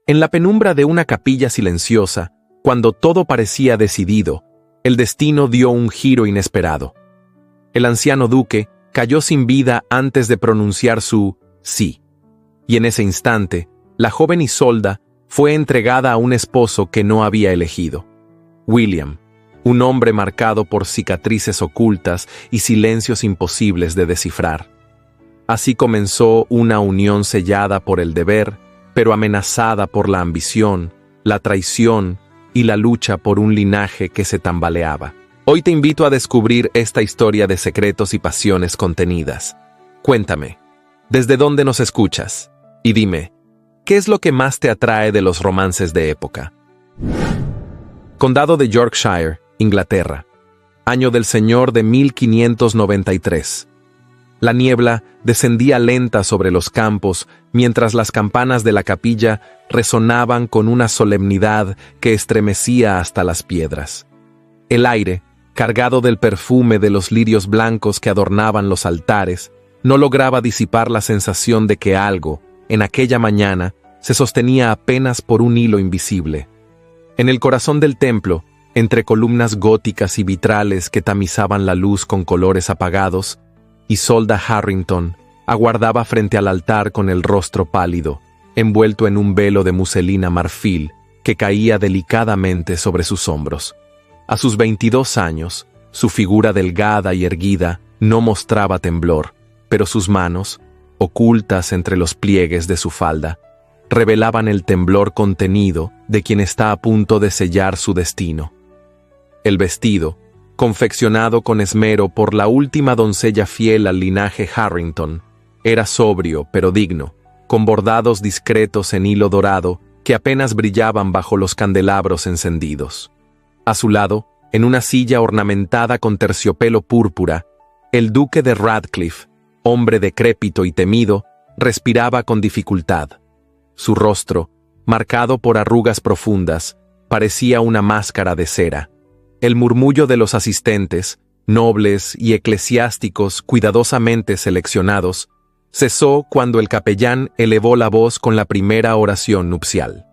En la penumbra de una capilla silenciosa, cuando todo parecía decidido, el destino dio un giro inesperado. El anciano duque cayó sin vida antes de pronunciar su sí. Y en ese instante, la joven Isolda fue entregada a un esposo que no había elegido. William, un hombre marcado por cicatrices ocultas y silencios imposibles de descifrar. Así comenzó una unión sellada por el deber, pero amenazada por la ambición, la traición y la lucha por un linaje que se tambaleaba. Hoy te invito a descubrir esta historia de secretos y pasiones contenidas. Cuéntame, ¿desde dónde nos escuchas? Y dime, ¿qué es lo que más te atrae de los romances de época? Condado de Yorkshire, Inglaterra. Año del Señor de 1593. La niebla descendía lenta sobre los campos mientras las campanas de la capilla resonaban con una solemnidad que estremecía hasta las piedras. El aire, cargado del perfume de los lirios blancos que adornaban los altares, no lograba disipar la sensación de que algo, en aquella mañana, se sostenía apenas por un hilo invisible. En el corazón del templo, entre columnas góticas y vitrales que tamizaban la luz con colores apagados, Isolda Harrington aguardaba frente al altar con el rostro pálido, envuelto en un velo de muselina marfil que caía delicadamente sobre sus hombros. A sus 22 años, su figura delgada y erguida no mostraba temblor, pero sus manos, ocultas entre los pliegues de su falda, revelaban el temblor contenido de quien está a punto de sellar su destino. El vestido, confeccionado con esmero por la última doncella fiel al linaje Harrington, era sobrio pero digno, con bordados discretos en hilo dorado que apenas brillaban bajo los candelabros encendidos. A su lado, en una silla ornamentada con terciopelo púrpura, el duque de Radcliffe, hombre decrépito y temido, respiraba con dificultad. Su rostro, marcado por arrugas profundas, parecía una máscara de cera. El murmullo de los asistentes, nobles y eclesiásticos cuidadosamente seleccionados, cesó cuando el capellán elevó la voz con la primera oración nupcial.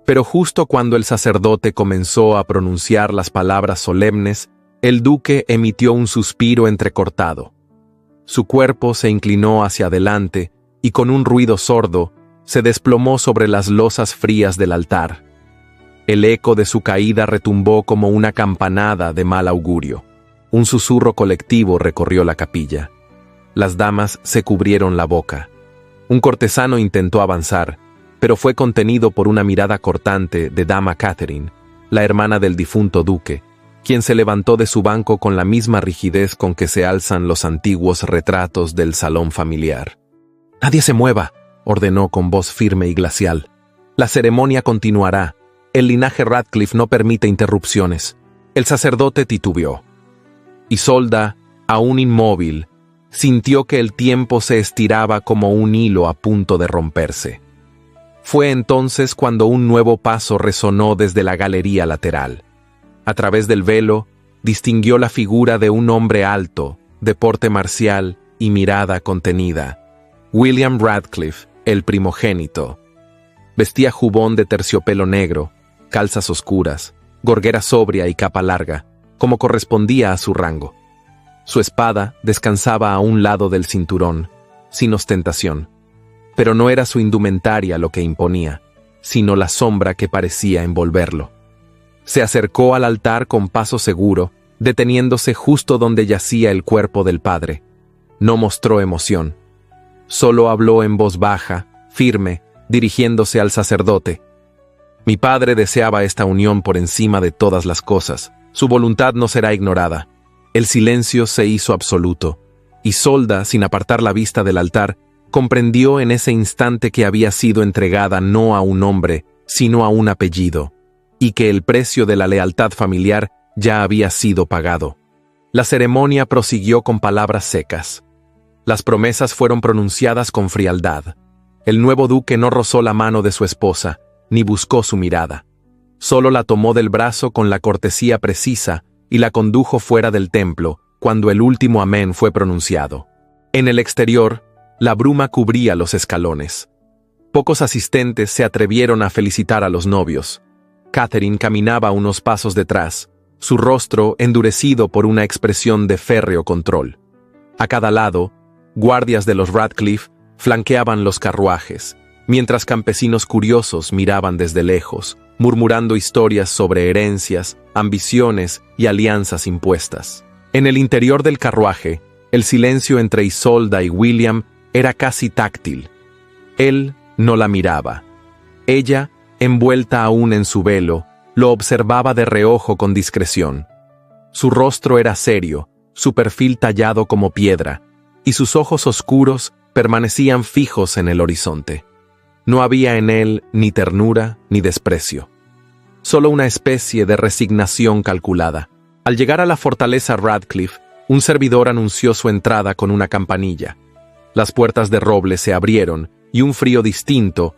Pero justo cuando el sacerdote comenzó a pronunciar las palabras solemnes, el duque emitió un suspiro entrecortado. Su cuerpo se inclinó hacia adelante y con un ruido sordo se desplomó sobre las losas frías del altar. El eco de su caída retumbó como una campanada de mal augurio. Un susurro colectivo recorrió la capilla. Las damas se cubrieron la boca. Un cortesano intentó avanzar, pero fue contenido por una mirada cortante de dama Catherine, la hermana del difunto duque, quien se levantó de su banco con la misma rigidez con que se alzan los antiguos retratos del salón familiar. «Nadie se mueva», ordenó con voz firme y glacial. «La ceremonia continuará. El linaje Radcliffe no permite interrupciones». El sacerdote titubeó. Isolda, aún inmóvil, sintió que el tiempo se estiraba como un hilo a punto de romperse. Fue entonces cuando un nuevo paso resonó desde la galería lateral. A través del velo, distinguió la figura de un hombre alto, de porte marcial y mirada contenida. William Radcliffe, el primogénito. Vestía jubón de terciopelo negro, calzas oscuras, gorguera sobria y capa larga, como correspondía a su rango. Su espada descansaba a un lado del cinturón, sin ostentación. Pero no era su indumentaria lo que imponía, sino la sombra que parecía envolverlo. Se acercó al altar con paso seguro, deteniéndose justo donde yacía el cuerpo del padre. No mostró emoción. Solo habló en voz baja, firme, dirigiéndose al sacerdote. «Mi padre deseaba esta unión por encima de todas las cosas. Su voluntad no será ignorada». El silencio se hizo absoluto. Isolda, sin apartar la vista del altar, comprendió en ese instante que había sido entregada no a un hombre, sino a un apellido, y que el precio de la lealtad familiar ya había sido pagado. La ceremonia prosiguió con palabras secas. Las promesas fueron pronunciadas con frialdad. El nuevo duque no rozó la mano de su esposa, ni buscó su mirada. Solo la tomó del brazo con la cortesía precisa y la condujo fuera del templo cuando el último amén fue pronunciado. En el exterior, la bruma cubría los escalones. Pocos asistentes se atrevieron a felicitar a los novios. Catherine caminaba unos pasos detrás, su rostro endurecido por una expresión de férreo control. A cada lado, guardias de los Radcliffe flanqueaban los carruajes, mientras campesinos curiosos miraban desde lejos, murmurando historias sobre herencias, ambiciones y alianzas impuestas. En el interior del carruaje, el silencio entre Isolda y William era casi táctil. Él no la miraba. Ella, envuelta aún en su velo, lo observaba de reojo con discreción. Su rostro era serio, su perfil tallado como piedra, y sus ojos oscuros permanecían fijos en el horizonte. No había en él ni ternura ni desprecio. Solo una especie de resignación calculada. Al llegar a la fortaleza Radcliffe, un servidor anunció su entrada con una campanilla. Las puertas de roble se abrieron y un frío distinto,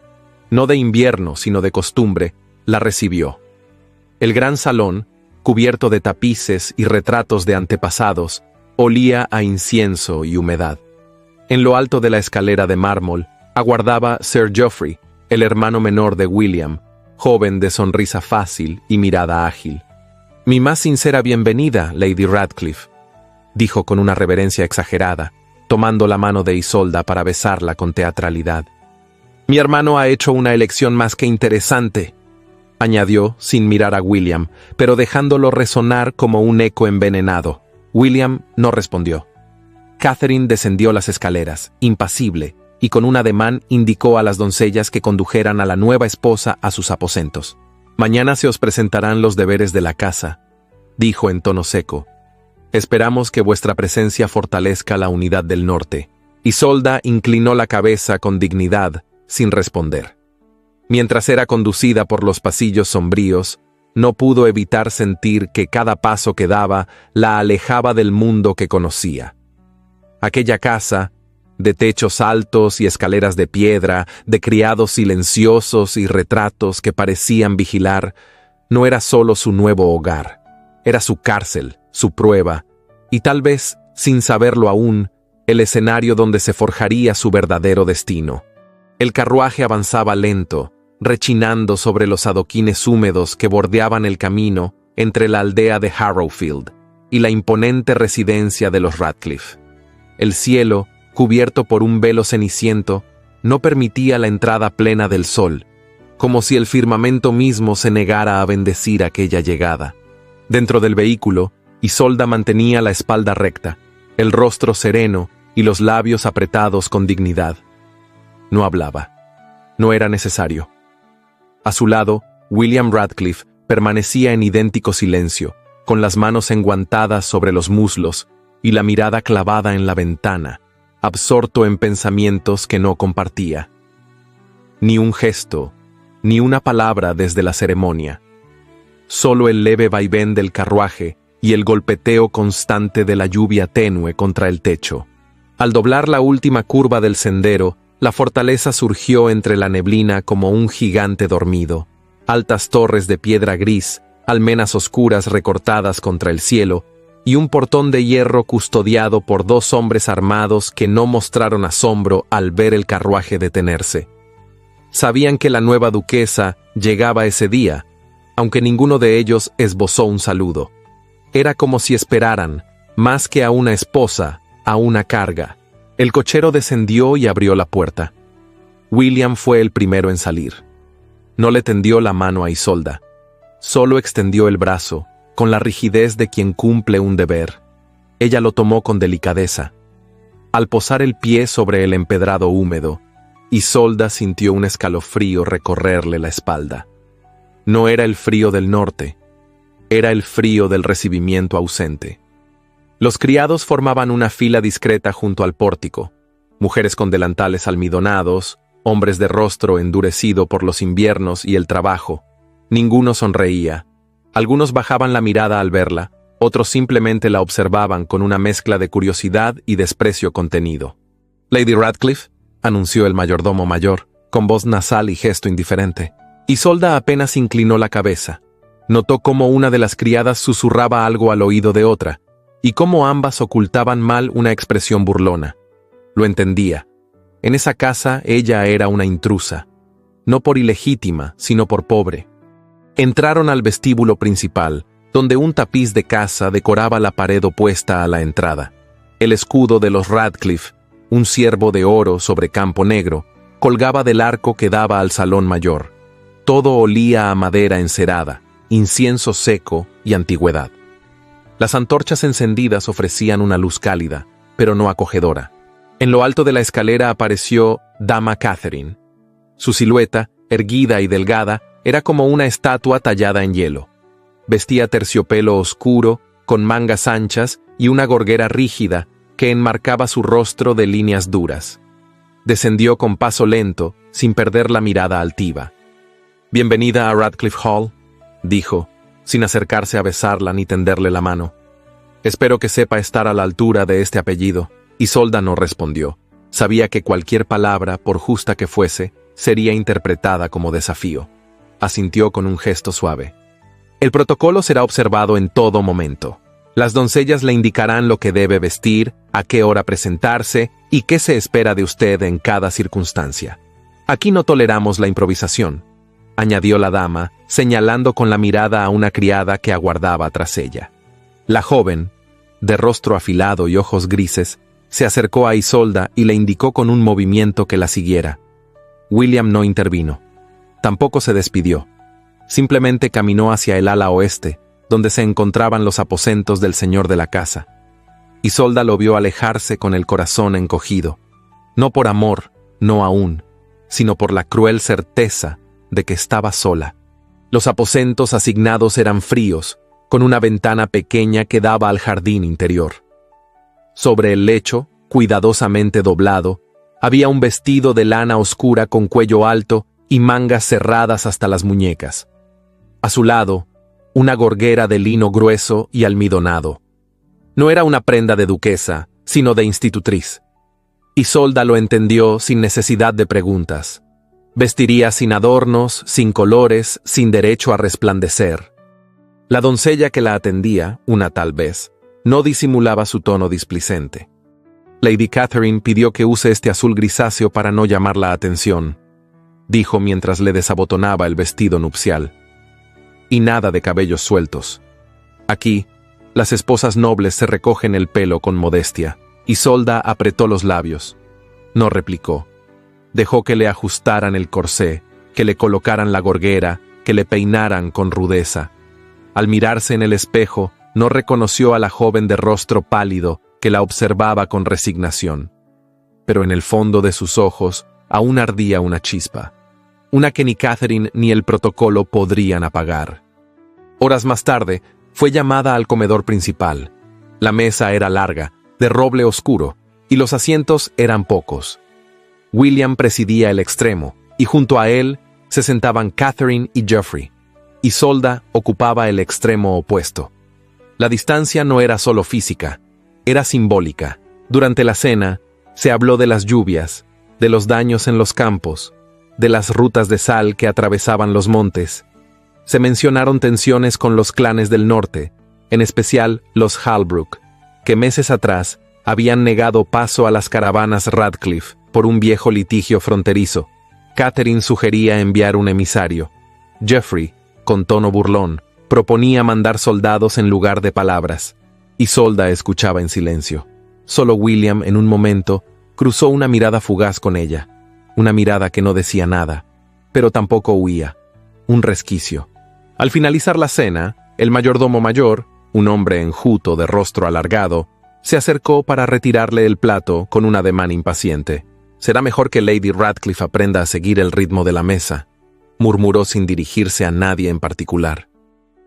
no de invierno sino de costumbre, la recibió. El gran salón, cubierto de tapices y retratos de antepasados, olía a incienso y humedad. En lo alto de la escalera de mármol aguardaba Sir Geoffrey, el hermano menor de William, joven de sonrisa fácil y mirada ágil. «Mi más sincera bienvenida, Lady Radcliffe», dijo con una reverencia exagerada, tomando la mano de Isolda para besarla con teatralidad. «Mi hermano ha hecho una elección más que interesante», añadió sin mirar a William, pero dejándolo resonar como un eco envenenado. William no respondió. Catherine descendió las escaleras, impasible, y con un ademán indicó a las doncellas que condujeran a la nueva esposa a sus aposentos. «Mañana se os presentarán los deberes de la casa», dijo en tono seco. «Esperamos que vuestra presencia fortalezca la unidad del norte». Isolda inclinó la cabeza con dignidad, sin responder. Mientras era conducida por los pasillos sombríos, no pudo evitar sentir que cada paso que daba la alejaba del mundo que conocía. Aquella casa, de techos altos y escaleras de piedra, de criados silenciosos y retratos que parecían vigilar, no era solo su nuevo hogar, era su cárcel, su prueba, y tal vez, sin saberlo aún, el escenario donde se forjaría su verdadero destino. El carruaje avanzaba lento, rechinando sobre los adoquines húmedos que bordeaban el camino entre la aldea de Harrowfield y la imponente residencia de los Radcliffe. El cielo, cubierto por un velo ceniciento, no permitía la entrada plena del sol, como si el firmamento mismo se negara a bendecir aquella llegada. Dentro del vehículo, Isolda mantenía la espalda recta, el rostro sereno y los labios apretados con dignidad. No hablaba. No era necesario. A su lado, William Radcliffe permanecía en idéntico silencio, con las manos enguantadas sobre los muslos y la mirada clavada en la ventana, absorto en pensamientos que no compartía. Ni un gesto, ni una palabra desde la ceremonia. Solo el leve vaivén del carruaje y el golpeteo constante de la lluvia tenue contra el techo. Al doblar la última curva del sendero, la fortaleza surgió entre la neblina como un gigante dormido. Altas torres de piedra gris, almenas oscuras recortadas contra el cielo, y un portón de hierro custodiado por dos hombres armados que no mostraron asombro al ver el carruaje detenerse. Sabían que la nueva duquesa llegaba ese día, aunque ninguno de ellos esbozó un saludo. Era como si esperaran, más que a una esposa, a una carga. El cochero descendió y abrió la puerta. William fue el primero en salir. No le tendió la mano a Isolda. Solo extendió el brazo, con la rigidez de quien cumple un deber. Ella lo tomó con delicadeza. Al posar el pie sobre el empedrado húmedo, Isolda sintió un escalofrío recorrerle la espalda. No era el frío del norte, era el frío del recibimiento ausente. Los criados formaban una fila discreta junto al pórtico, mujeres con delantales almidonados, hombres de rostro endurecido por los inviernos y el trabajo. Ninguno sonreía. Algunos bajaban la mirada al verla, otros simplemente la observaban con una mezcla de curiosidad y desprecio contenido. «Lady Radcliffe», anunció el mayordomo mayor, con voz nasal y gesto indiferente. Isolda apenas inclinó la cabeza. Notó cómo una de las criadas susurraba algo al oído de otra, y cómo ambas ocultaban mal una expresión burlona. Lo entendía. En esa casa ella era una intrusa, no por ilegítima, sino por pobre. Entraron al vestíbulo principal, donde un tapiz de casa decoraba la pared opuesta a la entrada. El escudo de los Radcliffe, un ciervo de oro sobre campo negro, colgaba del arco que daba al salón mayor. Todo olía a madera encerada, incienso seco y antigüedad. Las antorchas encendidas ofrecían una luz cálida, pero no acogedora. En lo alto de la escalera apareció Dama Catherine. Su silueta, erguida y delgada, era como una estatua tallada en hielo. Vestía terciopelo oscuro, con mangas anchas y una gorguera rígida que enmarcaba su rostro de líneas duras. Descendió con paso lento, sin perder la mirada altiva. «Bienvenida a Radcliffe Hall», dijo, sin acercarse a besarla ni tenderle la mano. «Espero que sepa estar a la altura de este apellido». Isolda no respondió. Sabía que cualquier palabra, por justa que fuese, sería interpretada como desafío. Asintió con un gesto suave. «El protocolo será observado en todo momento. Las doncellas le indicarán lo que debe vestir, a qué hora presentarse y qué se espera de usted en cada circunstancia. Aquí no toleramos la improvisación», añadió la dama, señalando con la mirada a una criada que aguardaba tras ella. La joven, de rostro afilado y ojos grises, se acercó a Isolda y le indicó con un movimiento que la siguiera. William no intervino. Tampoco se despidió. Simplemente caminó hacia el ala oeste, donde se encontraban los aposentos del señor de la casa. Isolda lo vio alejarse con el corazón encogido. No por amor, no aún, sino por la cruel certeza de que estaba sola. Los aposentos asignados eran fríos, con una ventana pequeña que daba al jardín interior. Sobre el lecho, cuidadosamente doblado, había un vestido de lana oscura con cuello alto y mangas cerradas hasta las muñecas. A su lado, una gorguera de lino grueso y almidonado. No era una prenda de duquesa, sino de institutriz. Isolda lo entendió sin necesidad de preguntas. Vestiría sin adornos, sin colores, sin derecho a resplandecer. La doncella que la atendía, una tal vez, no disimulaba su tono displicente. Lady Catherine pidió que use este azul grisáceo para no llamar la atención, dijo mientras le desabotonaba el vestido nupcial. Y nada de cabellos sueltos. Aquí, las esposas nobles se recogen el pelo con modestia. Isolda apretó los labios. No replicó. Dejó que le ajustaran el corsé, que le colocaran la gorguera, que le peinaran con rudeza. Al mirarse en el espejo, no reconoció a la joven de rostro pálido que la observaba con resignación. Pero en el fondo de sus ojos aún ardía una chispa, una que ni Catherine ni el protocolo podrían apagar. Horas más tarde, fue llamada al comedor principal. La mesa era larga, de roble oscuro, y los asientos eran pocos. William presidía el extremo, y junto a él se sentaban Catherine y Geoffrey. Isolda ocupaba el extremo opuesto. La distancia no era solo física, era simbólica. Durante la cena, se habló de las lluvias, de los daños en los campos, de las rutas de sal que atravesaban los montes. Se mencionaron tensiones con los clanes del norte, en especial los Halbrook, que meses atrás habían negado paso a las caravanas Radcliffe por un viejo litigio fronterizo. Catherine sugería enviar un emisario. Geoffrey, con tono burlón, proponía mandar soldados en lugar de palabras. Isolda escuchaba en silencio. Solo William, en un momento, cruzó una mirada fugaz con ella. Una mirada que no decía nada, pero tampoco huía. Un resquicio. Al finalizar la cena, el mayordomo mayor, un hombre enjuto de rostro alargado, se acercó para retirarle el plato con un ademán impaciente. «Será mejor que Lady Radcliffe aprenda a seguir el ritmo de la mesa», murmuró sin dirigirse a nadie en particular.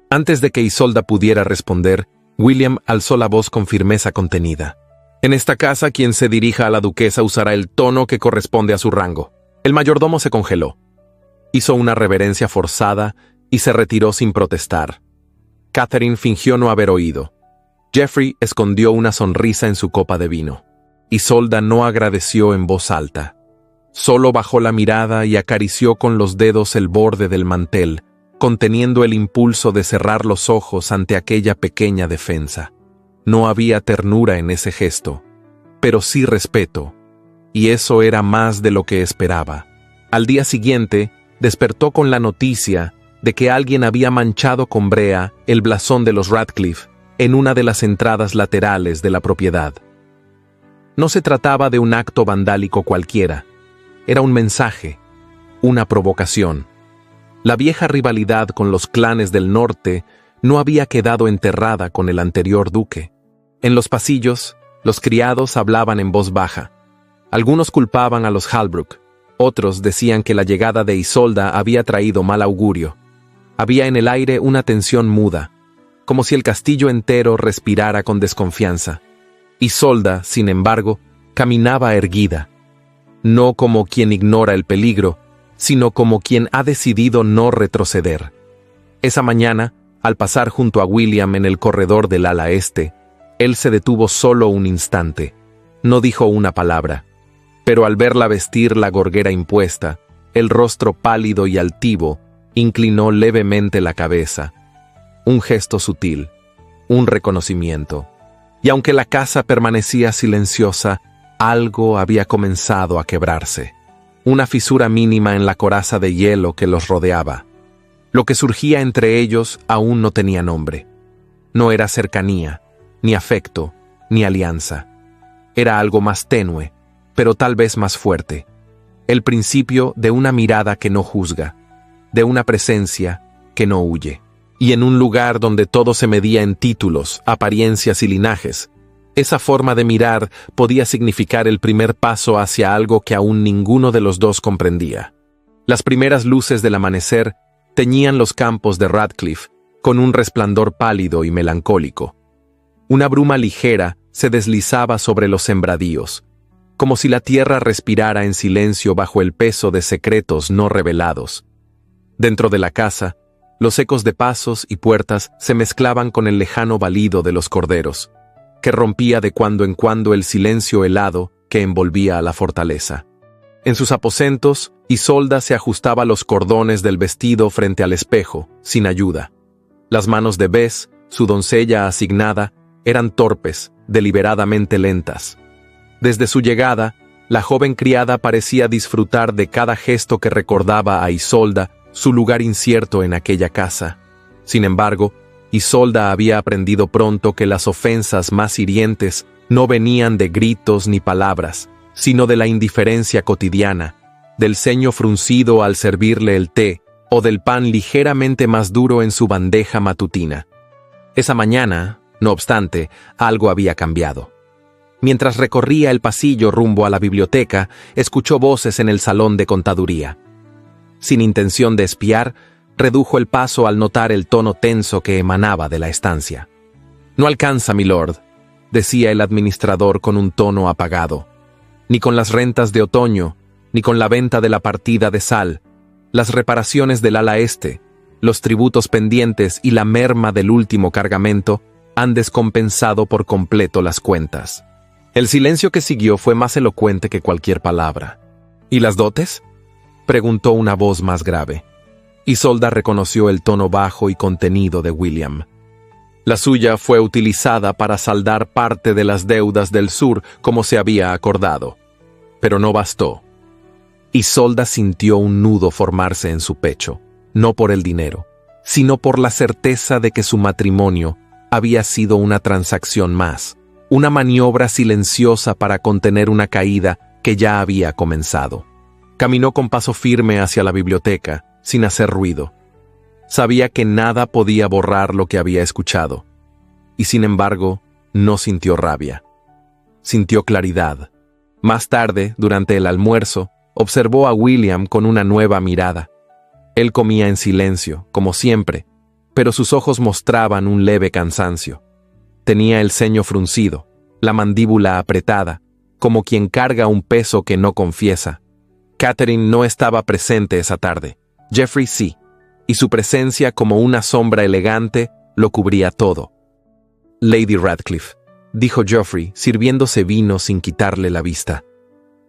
Antes de que Isolda pudiera responder, William alzó la voz con firmeza contenida. «En esta casa, quien se dirija a la duquesa usará el tono que corresponde a su rango». El mayordomo se congeló. Hizo una reverencia forzada y se retiró sin protestar. Catherine fingió no haber oído. Geoffrey escondió una sonrisa en su copa de vino. Isolda no agradeció en voz alta. Solo bajó la mirada y acarició con los dedos el borde del mantel, conteniendo el impulso de cerrar los ojos ante aquella pequeña defensa. No había ternura en ese gesto, pero sí respeto, y eso era más de lo que esperaba. Al día siguiente, despertó con la noticia de que alguien había manchado con brea el blasón de los Radcliffe en una de las entradas laterales de la propiedad. No se trataba de un acto vandálico cualquiera, era un mensaje, una provocación. La vieja rivalidad con los clanes del norte no había quedado enterrada con el anterior duque. En los pasillos, los criados hablaban en voz baja. Algunos culpaban a los Halbrook, otros decían que la llegada de Isolda había traído mal augurio. Había en el aire una tensión muda, como si el castillo entero respirara con desconfianza. Isolda, sin embargo, caminaba erguida, no como quien ignora el peligro, sino como quien ha decidido no retroceder. Esa mañana, al pasar junto a William en el corredor del ala este, él se detuvo solo un instante. No dijo una palabra, pero al verla vestir la gorguera impuesta, el rostro pálido y altivo, inclinó levemente la cabeza. Un gesto sutil, un reconocimiento. Y aunque la casa permanecía silenciosa, algo había comenzado a quebrarse. Una fisura mínima en la coraza de hielo que los rodeaba. Lo que surgía entre ellos aún no tenía nombre. No era cercanía, ni afecto, ni alianza. Era algo más tenue, pero tal vez más fuerte. El principio de una mirada que no juzga, de una presencia que no huye. Y en un lugar donde todo se medía en títulos, apariencias y linajes, esa forma de mirar podía significar el primer paso hacia algo que aún ninguno de los dos comprendía. Las primeras luces del amanecer teñían los campos de Radcliffe con un resplandor pálido y melancólico. Una bruma ligera se deslizaba sobre los sembradíos, como si la tierra respirara en silencio bajo el peso de secretos no revelados. Dentro de la casa, los ecos de pasos y puertas se mezclaban con el lejano balido de los corderos, que rompía de cuando en cuando el silencio helado que envolvía a la fortaleza. En sus aposentos, Isolda se ajustaba los cordones del vestido frente al espejo, sin ayuda. Las manos de Bess, su doncella asignada, eran torpes, deliberadamente lentas. Desde su llegada, la joven criada parecía disfrutar de cada gesto que recordaba a Isolda su lugar incierto en aquella casa. Sin embargo, Isolda había aprendido pronto que las ofensas más hirientes no venían de gritos ni palabras, sino de la indiferencia cotidiana, del ceño fruncido al servirle el té o del pan ligeramente más duro en su bandeja matutina. Esa mañana, no obstante, algo había cambiado. Mientras recorría el pasillo rumbo a la biblioteca, escuchó voces en el salón de contaduría. Sin intención de espiar, redujo el paso al notar el tono tenso que emanaba de la estancia. «No alcanza, milord», decía el administrador con un tono apagado. «Ni con las rentas de otoño, ni con la venta de la partida de sal, las reparaciones del ala este, los tributos pendientes y la merma del último cargamento han descompensado por completo las cuentas». El silencio que siguió fue más elocuente que cualquier palabra. «¿Y las dotes?», preguntó una voz más grave. Isolda reconoció el tono bajo y contenido de William. La suya fue utilizada para saldar parte de las deudas del sur como se había acordado. Pero no bastó. Isolda sintió un nudo formarse en su pecho, no por el dinero, sino por la certeza de que su matrimonio había sido una transacción más, una maniobra silenciosa para contener una caída que ya había comenzado. Caminó con paso firme hacia la biblioteca, sin hacer ruido. Sabía que nada podía borrar lo que había escuchado, y sin embargo, no sintió rabia. Sintió claridad. Más tarde, durante el almuerzo, observó a William con una nueva mirada. Él comía en silencio, como siempre, pero sus ojos mostraban un leve cansancio. Tenía el ceño fruncido, la mandíbula apretada, como quien carga un peso que no confiesa. Catherine no estaba presente esa tarde. Geoffrey sí, y su presencia como una sombra elegante lo cubría todo. «Lady Radcliffe», dijo Geoffrey, sirviéndose vino sin quitarle la vista.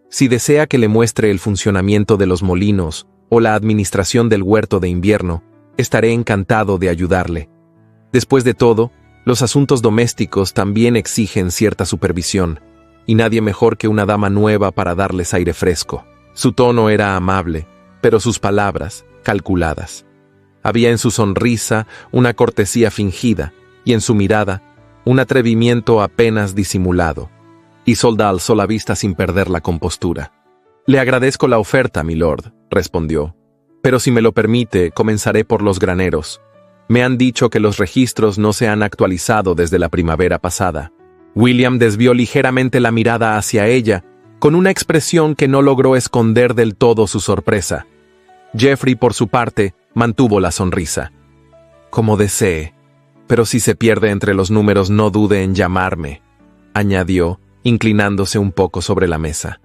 «Si desea que le muestre el funcionamiento de los molinos o la administración del huerto de invierno, estaré encantado de ayudarle. Después de todo, los asuntos domésticos también exigen cierta supervisión. y nadie mejor que una dama nueva para darles aire fresco. Su tono era amable, pero sus palabras, calculadas. Había en su sonrisa una cortesía fingida, y en su mirada, un atrevimiento apenas disimulado. Isolda alzó la vista sin perder la compostura. «Le agradezco la oferta, milord», respondió. «Pero si me lo permite, comenzaré por los graneros. Me han dicho que los registros no se han actualizado desde la primavera pasada». William desvió ligeramente la mirada hacia ella, con una expresión que no logró esconder del todo su sorpresa. Geoffrey, por su parte, mantuvo la sonrisa. «Como desee, pero si se pierde entre los números no dude en llamarme», añadió, inclinándose un poco sobre la mesa.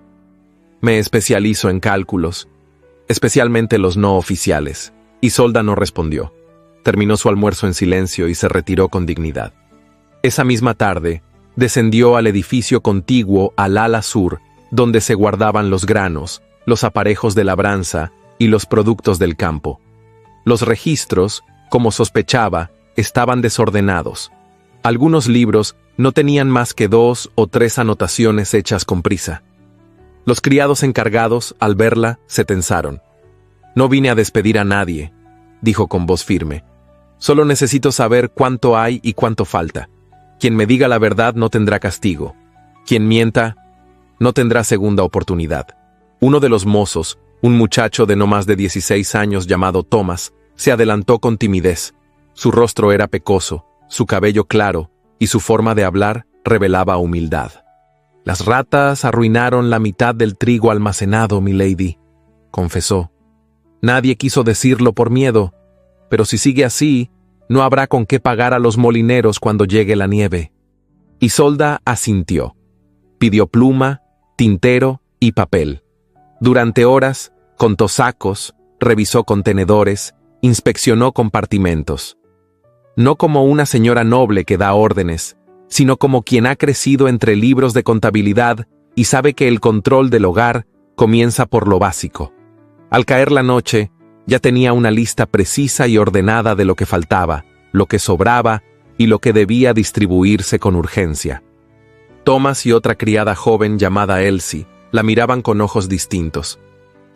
«Me especializo en cálculos, especialmente los no oficiales». Isolda no respondió. Terminó su almuerzo en silencio y se retiró con dignidad. Esa misma tarde, descendió al edificio contiguo al ala sur, donde se guardaban los granos, los aparejos de labranza y los productos del campo. Los registros, como sospechaba, estaban desordenados. Algunos libros no tenían más que 2 o 3 anotaciones hechas con prisa. Los criados encargados, al verla, se tensaron. «No vine a despedir a nadie», dijo con voz firme. «Solo necesito saber cuánto hay y cuánto falta. Quien me diga la verdad no tendrá castigo. Quien mienta, no tendrá segunda oportunidad». Uno de los mozos, un muchacho de no más de 16 años llamado Thomas, se adelantó con timidez. Su rostro era pecoso, su cabello claro, y su forma de hablar revelaba humildad. «Las ratas arruinaron la mitad del trigo almacenado, milady», confesó. «Nadie quiso decirlo por miedo, pero si sigue así, no habrá con qué pagar a los molineros cuando llegue la nieve». Isolda asintió. Pidió pluma, tintero y papel. Durante horas, contó sacos, revisó contenedores, inspeccionó compartimentos. No como una señora noble que da órdenes, sino como quien ha crecido entre libros de contabilidad y sabe que el control del hogar comienza por lo básico. Al caer la noche, ya tenía una lista precisa y ordenada de lo que faltaba, lo que sobraba y lo que debía distribuirse con urgencia. Thomas y otra criada joven llamada Elsie la miraban con ojos distintos.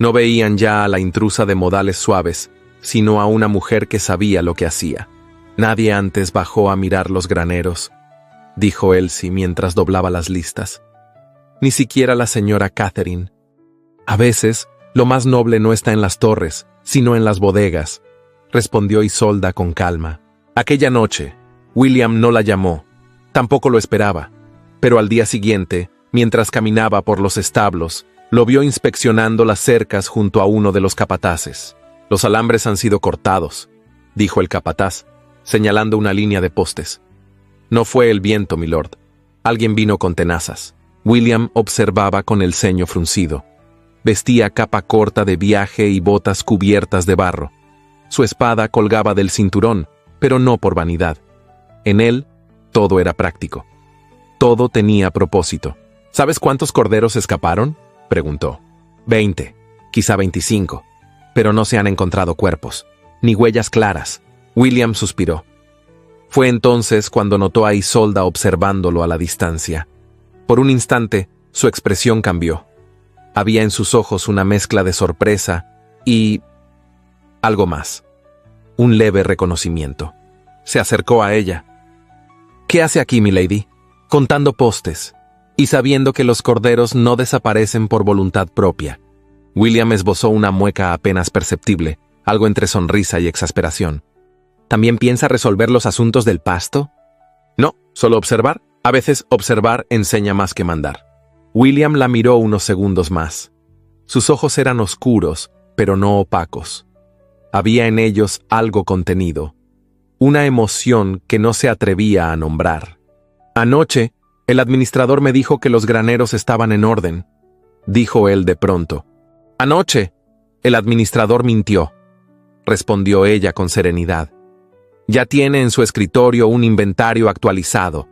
No veían ya a la intrusa de modales suaves, sino a una mujer que sabía lo que hacía. «Nadie antes bajó a mirar los graneros», dijo Elsie mientras doblaba las listas. «Ni siquiera la señora Catherine. A veces, lo más noble no está en las torres, sino en las bodegas», respondió Isolda con calma. Aquella noche, William no la llamó, tampoco lo esperaba, pero al día siguiente, mientras caminaba por los establos, lo vio inspeccionando las cercas junto a uno de los capataces. «Los alambres han sido cortados», dijo el capataz, señalando una línea de postes. «No fue el viento, milord. Alguien vino con tenazas». William observaba con el ceño fruncido. Vestía capa corta de viaje y botas cubiertas de barro. Su espada colgaba del cinturón, pero no por vanidad. En él, todo era práctico. Todo tenía propósito. «¿Sabes cuántos corderos escaparon?», preguntó. 20, quizá 25, pero no se han encontrado cuerpos, ni huellas claras». William suspiró. Fue entonces cuando notó a Isolda observándolo a la distancia. Por un instante, su expresión cambió. Había en sus ojos una mezcla de sorpresa y algo más. Un leve reconocimiento. Se acercó a ella. «¿Qué hace aquí, milady?», «Contando postes, y sabiendo que los corderos no desaparecen por voluntad propia». William esbozó una mueca apenas perceptible, algo entre sonrisa y exasperación. «¿También piensa resolver los asuntos del pasto?». «No, solo observar. A veces observar enseña más que mandar». William la miró unos segundos más. Sus ojos eran oscuros, pero no opacos. Había en ellos algo contenido, una emoción que no se atrevía a nombrar. «Anoche, el administrador me dijo que los graneros estaban en orden», dijo él de pronto. «Anoche, el administrador mintió», respondió ella con serenidad. «Ya tiene en su escritorio un inventario actualizado.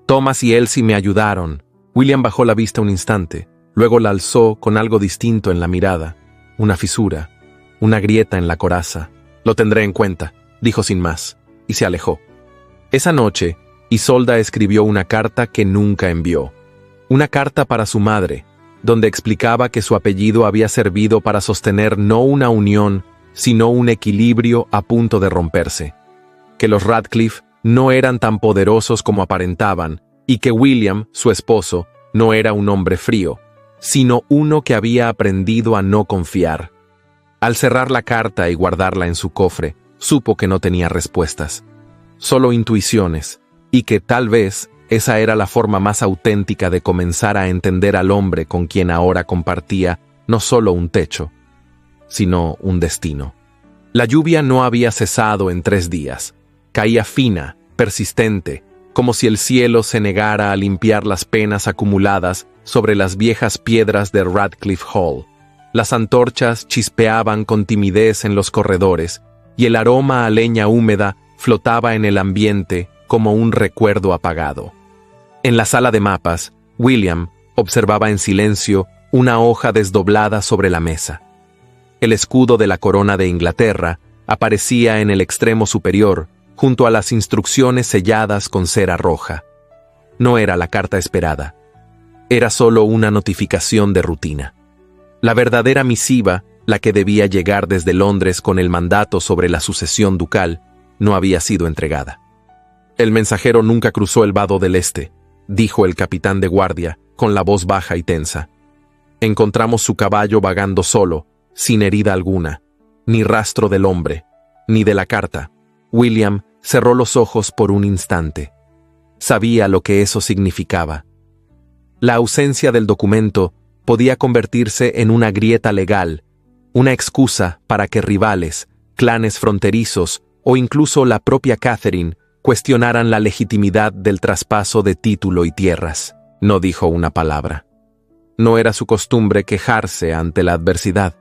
Thomas y Elsie me ayudaron». William bajó la vista un instante, luego la alzó con algo distinto en la mirada, una fisura, una grieta en la coraza. «Lo tendré en cuenta», dijo sin más, y se alejó. Esa noche, Isolda escribió una carta que nunca envió. Una carta para su madre, donde explicaba que su apellido había servido para sostener no una unión, sino un equilibrio a punto de romperse. Que los Radcliffe no eran tan poderosos como aparentaban, y que William, su esposo, no era un hombre frío, sino uno que había aprendido a no confiar. Al cerrar la carta y guardarla en su cofre, supo que no tenía respuestas, solo intuiciones, y que tal vez esa era la forma más auténtica de comenzar a entender al hombre con quien ahora compartía no solo un techo, sino un destino. La lluvia no había cesado en 3 días. Caía fina, persistente, como si el cielo se negara a limpiar las penas acumuladas sobre las viejas piedras de Radcliffe Hall. Las antorchas chispeaban con timidez en los corredores, y el aroma a leña húmeda flotaba en el ambiente como un recuerdo apagado. En la sala de mapas, William observaba en silencio una hoja desdoblada sobre la mesa. El escudo de la corona de Inglaterra aparecía en el extremo superior, junto a las instrucciones selladas con cera roja. No era la carta esperada. Era solo una notificación de rutina. La verdadera misiva, la que debía llegar desde Londres con el mandato sobre la sucesión ducal, no había sido entregada. «El mensajero nunca cruzó el vado del Este», dijo el capitán de guardia, con la voz baja y tensa. «Encontramos su caballo vagando solo, sin herida alguna, ni rastro del hombre, ni de la carta». William cerró los ojos por un instante. Sabía lo que eso significaba. La ausencia del documento podía convertirse en una grieta legal, una excusa para que rivales, clanes fronterizos o incluso la propia Catherine cuestionaran la legitimidad del traspaso de título y tierras. No dijo una palabra. No era su costumbre quejarse ante la adversidad,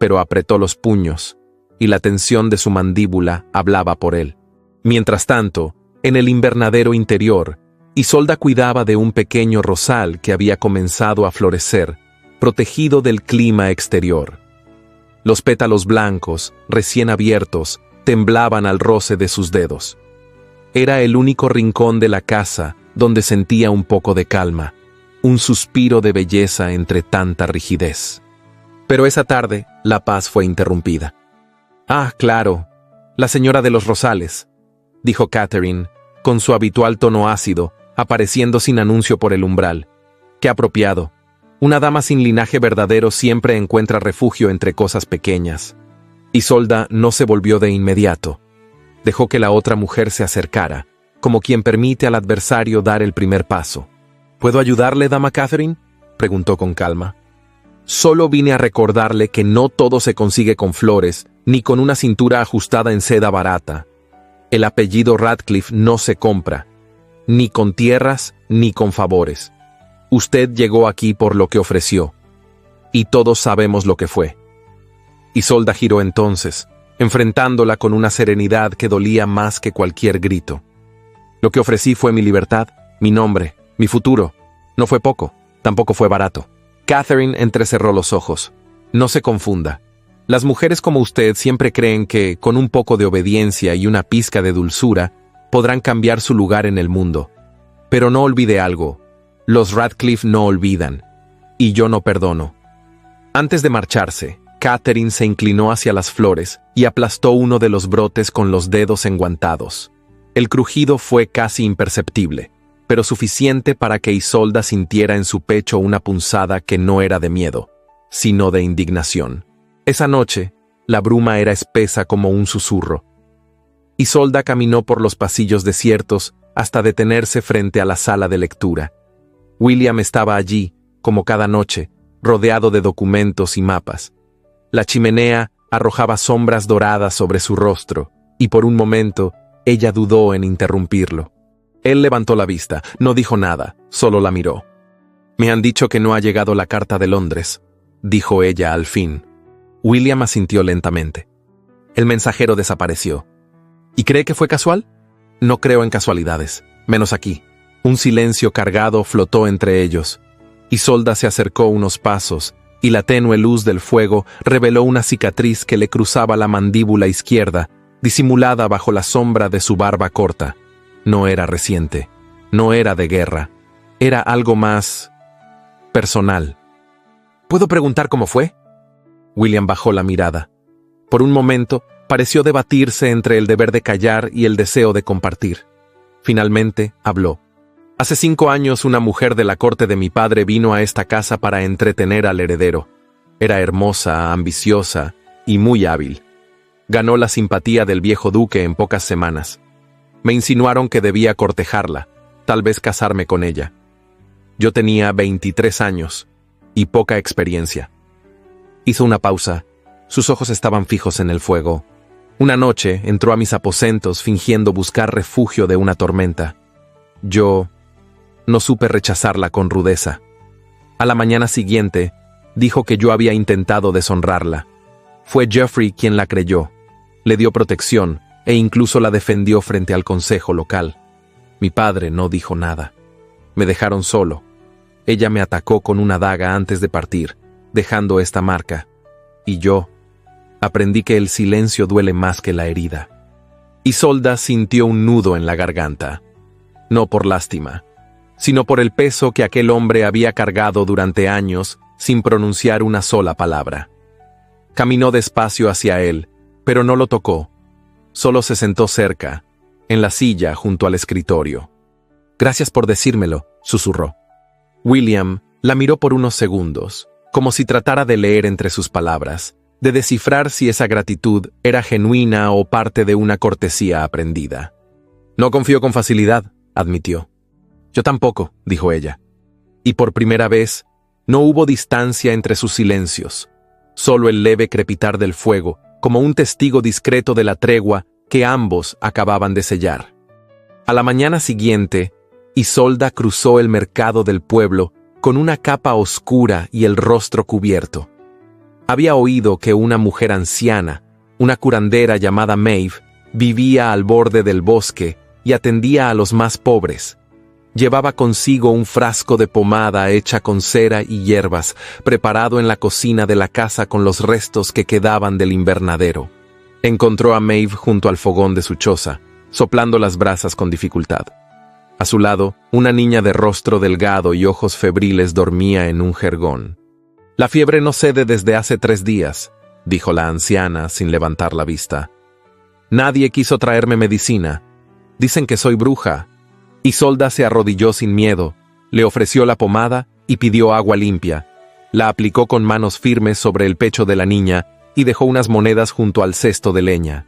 pero apretó los puños, y la tensión de su mandíbula hablaba por él. Mientras tanto, en el invernadero interior, Isolda cuidaba de un pequeño rosal que había comenzado a florecer, protegido del clima exterior. Los pétalos blancos, recién abiertos, temblaban al roce de sus dedos. Era el único rincón de la casa donde sentía un poco de calma, un suspiro de belleza entre tanta rigidez. Pero esa tarde, la paz fue interrumpida. «Ah, claro, la señora de los rosales», dijo Catherine, con su habitual tono ácido, apareciendo sin anuncio por el umbral. «Qué apropiado. Una dama sin linaje verdadero siempre encuentra refugio entre cosas pequeñas». Isolda no se volvió de inmediato. Dejó que la otra mujer se acercara, como quien permite al adversario dar el primer paso. «¿Puedo ayudarle, dama Catherine?», preguntó con calma. «Solo vine a recordarle que no todo se consigue con flores, ni con una cintura ajustada en seda barata. El apellido Radcliffe no se compra, ni con tierras, ni con favores. Usted llegó aquí por lo que ofreció, y todos sabemos lo que fue». Isolda giró entonces, enfrentándola con una serenidad que dolía más que cualquier grito. «Lo que ofrecí fue mi libertad, mi nombre, mi futuro. No fue poco, tampoco fue barato». Catherine entrecerró los ojos. «No se confunda. Las mujeres como usted siempre creen que, con un poco de obediencia y una pizca de dulzura, podrán cambiar su lugar en el mundo. Pero no olvide algo. Los Radcliffe no olvidan. Y yo no perdono». Antes de marcharse, Catherine se inclinó hacia las flores y aplastó uno de los brotes con los dedos enguantados. El crujido fue casi imperceptible, pero suficiente para que Isolda sintiera en su pecho una punzada que no era de miedo, sino de indignación. Esa noche, la bruma era espesa como un susurro. Isolda caminó por los pasillos desiertos hasta detenerse frente a la sala de lectura. William estaba allí, como cada noche, rodeado de documentos y mapas. La chimenea arrojaba sombras doradas sobre su rostro, y por un momento ella dudó en interrumpirlo. Él levantó la vista, no dijo nada, solo la miró. «Me han dicho que no ha llegado la carta de Londres», dijo ella al fin. William asintió lentamente. El mensajero desapareció. ¿Y cree que fue casual? No creo en casualidades, menos aquí. Un silencio cargado flotó entre ellos. Isolda se acercó unos pasos, y la tenue luz del fuego reveló una cicatriz que le cruzaba la mandíbula izquierda, disimulada bajo la sombra de su barba corta. No era reciente, no era de guerra. Era algo más personal. ¿Puedo preguntar cómo fue? William bajó la mirada. Por un momento, pareció debatirse entre el deber de callar y el deseo de compartir. Finalmente, habló. Hace 5 años, una mujer de la corte de mi padre vino a esta casa para entretener al heredero. Era hermosa, ambiciosa y muy hábil. Ganó la simpatía del viejo duque en pocas semanas. Me insinuaron que debía cortejarla, tal vez casarme con ella. Yo tenía 23 años y poca experiencia. Hizo una pausa. Sus ojos estaban fijos en el fuego. Una noche entró a mis aposentos fingiendo buscar refugio de una tormenta. Yo no supe rechazarla con rudeza. A la mañana siguiente, dijo que yo había intentado deshonrarla. Fue Jeffrey quien la creyó. Le dio protección e incluso la defendió frente al consejo local. Mi padre no dijo nada. Me dejaron solo. Ella me atacó con una daga antes de partir, dejando esta marca. Y yo aprendí que el silencio duele más que la herida. Isolda sintió un nudo en la garganta. No por lástima, sino por el peso que aquel hombre había cargado durante años sin pronunciar una sola palabra. Caminó despacio hacia él, pero no lo tocó. Solo se sentó cerca, en la silla junto al escritorio. «Gracias por decírmelo», susurró. William la miró por unos segundos, como si tratara de leer entre sus palabras, de descifrar si esa gratitud era genuina o parte de una cortesía aprendida. «No confío con facilidad», admitió. «Yo tampoco», dijo ella. Y por primera vez, no hubo distancia entre sus silencios, solo el leve crepitar del fuego, como un testigo discreto de la tregua que ambos acababan de sellar. A la mañana siguiente, Isolda cruzó el mercado del pueblo con una capa oscura y el rostro cubierto. Había oído que una mujer anciana, una curandera llamada Maeve, vivía al borde del bosque y atendía a los más pobres. Llevaba consigo un frasco de pomada hecha con cera y hierbas, preparado en la cocina de la casa con los restos que quedaban del invernadero. Encontró a Maeve junto al fogón de su choza, soplando las brasas con dificultad. A su lado, una niña de rostro delgado y ojos febriles dormía en un jergón. «La fiebre no cede desde hace 3 días», dijo la anciana sin levantar la vista. «Nadie quiso traerme medicina. Dicen que soy bruja». Isolda se arrodilló sin miedo, le ofreció la pomada y pidió agua limpia. La aplicó con manos firmes sobre el pecho de la niña y dejó unas monedas junto al cesto de leña.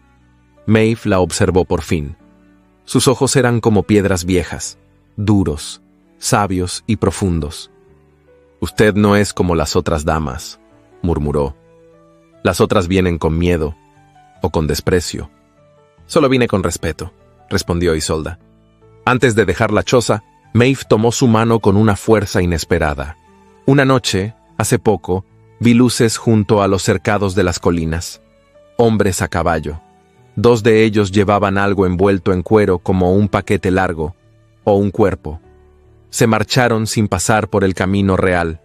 Maeve la observó por fin. Sus ojos eran como piedras viejas, duros, sabios y profundos. «Usted no es como las otras damas», murmuró. «Las otras vienen con miedo o con desprecio». «Solo vine con respeto», respondió Isolda. Antes de dejar la choza, Maeve tomó su mano con una fuerza inesperada. Una noche, hace poco, vi luces junto a los cercados de las colinas. Hombres a caballo. 2 de ellos llevaban algo envuelto en cuero como un paquete largo, o un cuerpo. Se marcharon sin pasar por el camino real.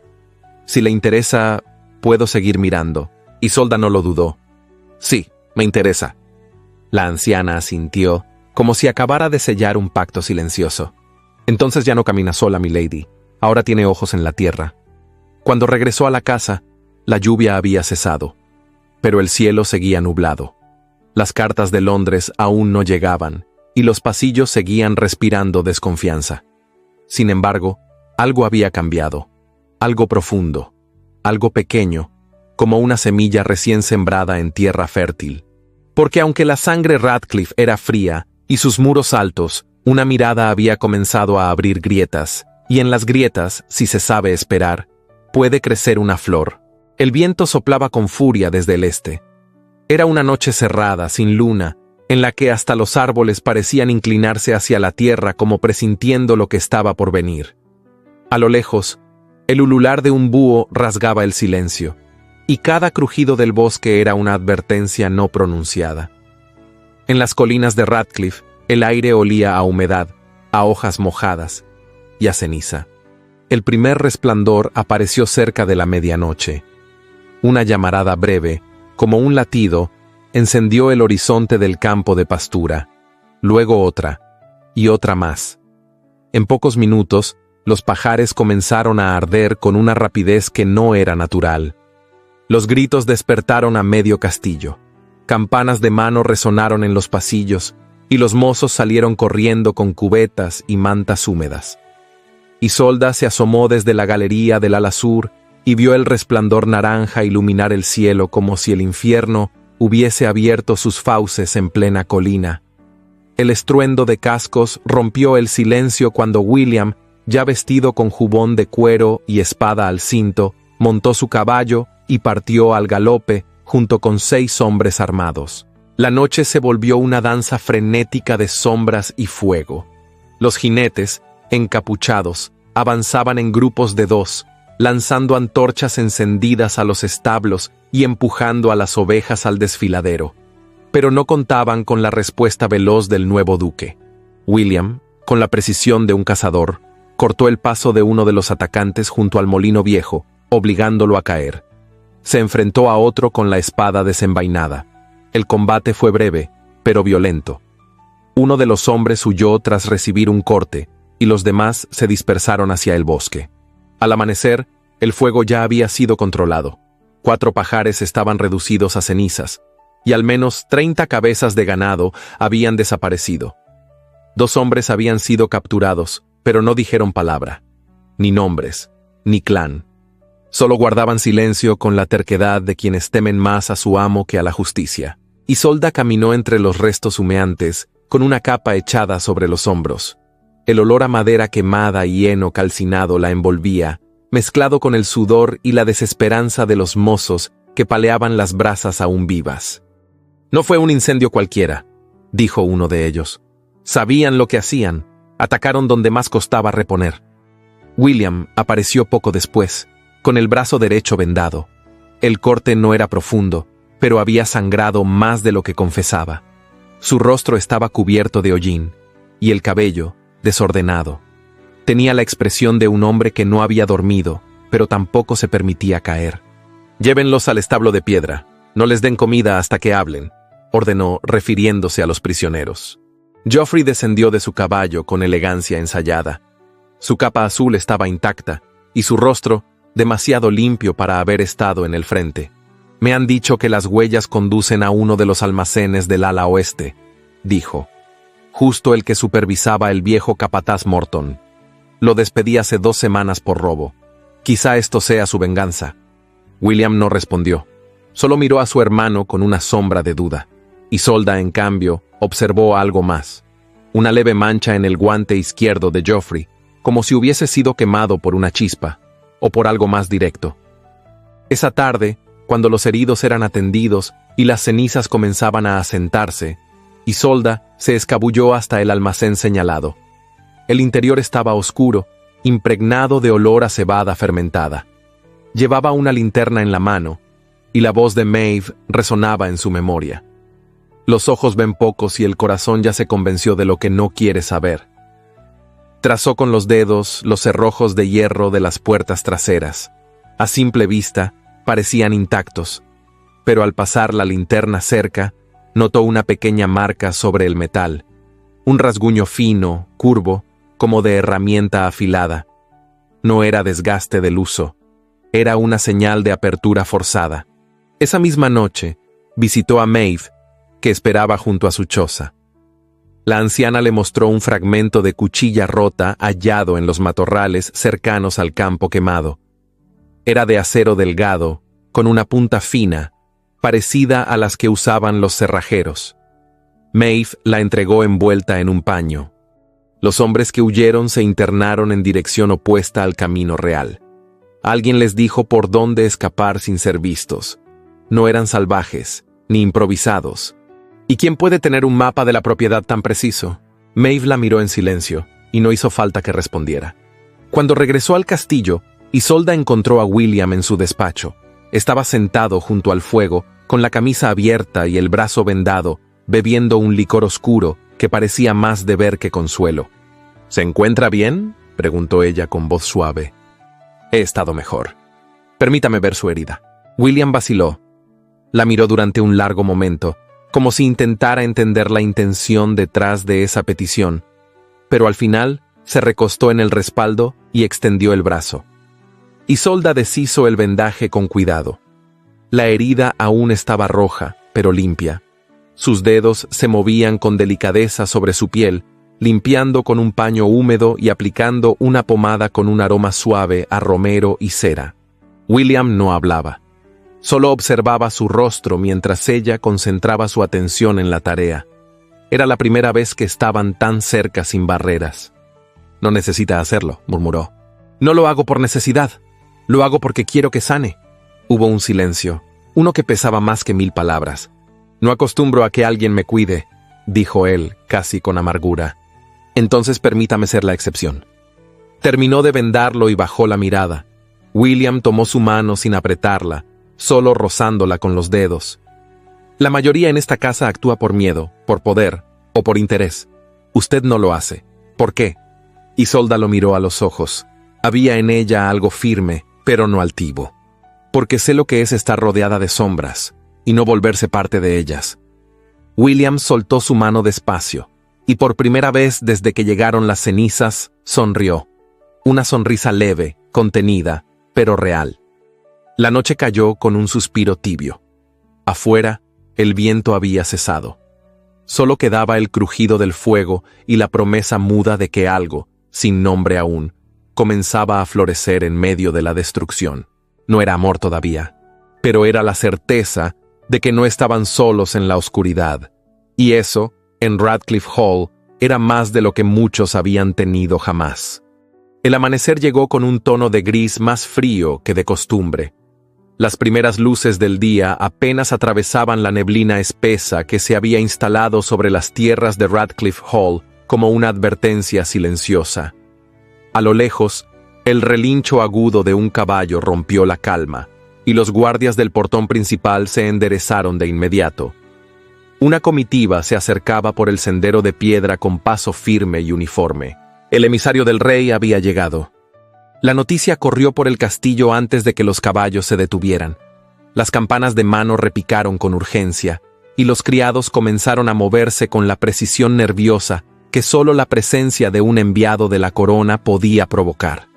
Si le interesa, puedo seguir mirando. Isolda no lo dudó. «Sí, me interesa». La anciana asintió, como si acabara de sellar un pacto silencioso. «Entonces ya no camina sola, milady. Ahora tiene ojos en la tierra». Cuando regresó a la casa, la lluvia había cesado, pero el cielo seguía nublado. Las cartas de Londres aún no llegaban, y los pasillos seguían respirando desconfianza. Sin embargo, algo había cambiado, algo profundo, algo pequeño, como una semilla recién sembrada en tierra fértil. Porque aunque la sangre Radcliffe era fría, y sus muros altos, una mirada había comenzado a abrir grietas, y en las grietas, si se sabe esperar, puede crecer una flor. El viento soplaba con furia desde el este. Era una noche cerrada, sin luna, en la que hasta los árboles parecían inclinarse hacia la tierra como presintiendo lo que estaba por venir. A lo lejos, el ulular de un búho rasgaba el silencio, y cada crujido del bosque era una advertencia no pronunciada. En las colinas de Radcliffe, el aire olía a humedad, a hojas mojadas y a ceniza. El primer resplandor apareció cerca de la medianoche. Una llamarada breve, como un latido, encendió el horizonte del campo de pastura, luego otra, y otra más. En pocos minutos, Los pajares comenzaron a arder con una rapidez que no era natural. Los gritos despertaron a medio castillo. Campanas de mano resonaron en los pasillos, y los mozos salieron corriendo con cubetas y mantas húmedas. Isolda se asomó desde la galería del ala sur y vio el resplandor naranja iluminar el cielo como si el infierno hubiese abierto sus fauces en plena colina. El estruendo de cascos rompió el silencio cuando William, ya vestido con jubón de cuero y espada al cinto, montó su caballo y partió al galope junto con 6 hombres armados. La noche se volvió una danza frenética de sombras y fuego. Los jinetes, encapuchados, avanzaban en grupos de 2, lanzando antorchas encendidas a los establos y empujando a las ovejas al desfiladero. Pero no contaban con la respuesta veloz del nuevo duque. William, con la precisión de un cazador, cortó el paso de uno de los atacantes junto al molino viejo, obligándolo a caer. Se enfrentó a otro con la espada desenvainada. El combate fue breve, pero violento. Uno de los hombres huyó tras recibir un corte, y los demás se dispersaron hacia el bosque. Al amanecer, el fuego ya había sido controlado. 4 pajares estaban reducidos a cenizas, y al menos 30 cabezas de ganado habían desaparecido. 2 hombres habían sido capturados, pero no dijeron palabra, ni nombres, ni clan. Solo guardaban silencio con la terquedad de quienes temen más a su amo que a la justicia. Isolda caminó entre los restos humeantes, con una capa echada sobre los hombros. El olor a madera quemada y heno calcinado la envolvía, mezclado con el sudor y la desesperanza de los mozos que paleaban las brasas aún vivas. «No fue un incendio cualquiera», dijo uno de ellos. «Sabían lo que hacían. Atacaron donde más costaba reponer». William apareció poco después, con el brazo derecho vendado. El corte no era profundo, pero había sangrado más de lo que confesaba. Su rostro estaba cubierto de hollín, y el cabello, desordenado. Tenía la expresión de un hombre que no había dormido, pero tampoco se permitía caer. «Llévenlos al establo de piedra. No les den comida hasta que hablen», ordenó refiriéndose a los prisioneros. Joffrey descendió de su caballo con elegancia ensayada. Su capa azul estaba intacta, y su rostro, demasiado limpio para haber estado en el frente. «Me han dicho que las huellas conducen a uno de los almacenes del ala oeste», dijo. «Justo el que supervisaba el viejo capataz Morton. Lo despedí hace 2 semanas por robo. Quizá esto sea su venganza». William no respondió. Solo miró a su hermano con una sombra de duda. Isolda, en cambio, observó algo más. Una leve mancha en el guante izquierdo de Joffrey, como si hubiese sido quemado por una chispa, o por algo más directo. Esa tarde, cuando los heridos eran atendidos y las cenizas comenzaban a asentarse, Isolda se escabulló hasta el almacén señalado. El interior estaba oscuro, impregnado de olor a cebada fermentada. Llevaba una linterna en la mano, y la voz de Maeve resonaba en su memoria. Los ojos ven pocos y el corazón ya se convenció de lo que no quiere saber. Trazó con los dedos los cerrojos de hierro de las puertas traseras. A simple vista, parecían intactos, pero al pasar la linterna cerca, notó una pequeña marca sobre el metal, un rasguño fino, curvo, como de herramienta afilada. No era desgaste del uso, era una señal de apertura forzada. Esa misma noche, visitó a Maeve, que esperaba junto a su choza. La anciana le mostró un fragmento de cuchilla rota hallado en los matorrales cercanos al campo quemado. Era de acero delgado, con una punta fina, parecida a las que usaban los cerrajeros. Maeve la entregó envuelta en un paño. Los hombres que huyeron se internaron en dirección opuesta al camino real. Alguien les dijo por dónde escapar sin ser vistos. No eran salvajes, ni improvisados. ¿Y quién puede tener un mapa de la propiedad tan preciso? Maeve la miró en silencio, y no hizo falta que respondiera. Cuando regresó al castillo, Isolda encontró a William en su despacho. Estaba sentado junto al fuego, con la camisa abierta y el brazo vendado, bebiendo un licor oscuro que parecía más deber que consuelo. «¿Se encuentra bien?», preguntó ella con voz suave. «He estado mejor. Permítame ver su herida». William vaciló. La miró durante un largo momento, como si intentara entender la intención detrás de esa petición, pero al final se recostó en el respaldo y extendió el brazo. Isolda deshizo el vendaje con cuidado. La herida aún estaba roja, pero limpia. Sus dedos se movían con delicadeza sobre su piel, limpiando con un paño húmedo y aplicando una pomada con un aroma suave a romero y cera. William no hablaba. Solo observaba su rostro mientras ella concentraba su atención en la tarea. Era la primera vez que estaban tan cerca sin barreras. «No necesita hacerlo», murmuró. «No lo hago por necesidad. Lo hago porque quiero que sane». Hubo un silencio, uno que pesaba más que 1000 palabras. «No acostumbro a que alguien me cuide», dijo él, casi con amargura. «Entonces permítame ser la excepción». Terminó de vendarlo y bajó la mirada. William tomó su mano sin apretarla, solo rozándola con los dedos. «La mayoría en esta casa actúa por miedo, por poder o por interés. Usted no lo hace. ¿Por qué?» Isolda lo miró a los ojos. Había en ella algo firme, pero no altivo. «Porque sé lo que es estar rodeada de sombras y no volverse parte de ellas». William soltó su mano despacio, y por primera vez desde que llegaron las cenizas, sonrió. Una sonrisa leve, contenida, pero real. La noche cayó con un suspiro tibio. Afuera, el viento había cesado. Solo quedaba el crujido del fuego y la promesa muda de que algo, sin nombre aún, comenzaba a florecer en medio de la destrucción. No era amor todavía, pero era la certeza de que no estaban solos en la oscuridad. Y eso, en Radcliffe Hall, era más de lo que muchos habían tenido jamás. El amanecer llegó con un tono de gris más frío que de costumbre. Las primeras luces del día apenas atravesaban la neblina espesa que se había instalado sobre las tierras de Radcliffe Hall como una advertencia silenciosa. A lo lejos, el relincho agudo de un caballo rompió la calma, y los guardias del portón principal se enderezaron de inmediato. Una comitiva se acercaba por el sendero de piedra con paso firme y uniforme. El emisario del rey había llegado. La noticia corrió por el castillo antes de que los caballos se detuvieran. Las campanas de mano repicaron con urgencia, y los criados comenzaron a moverse con la precisión nerviosa que solo la presencia de un enviado de la corona podía provocar.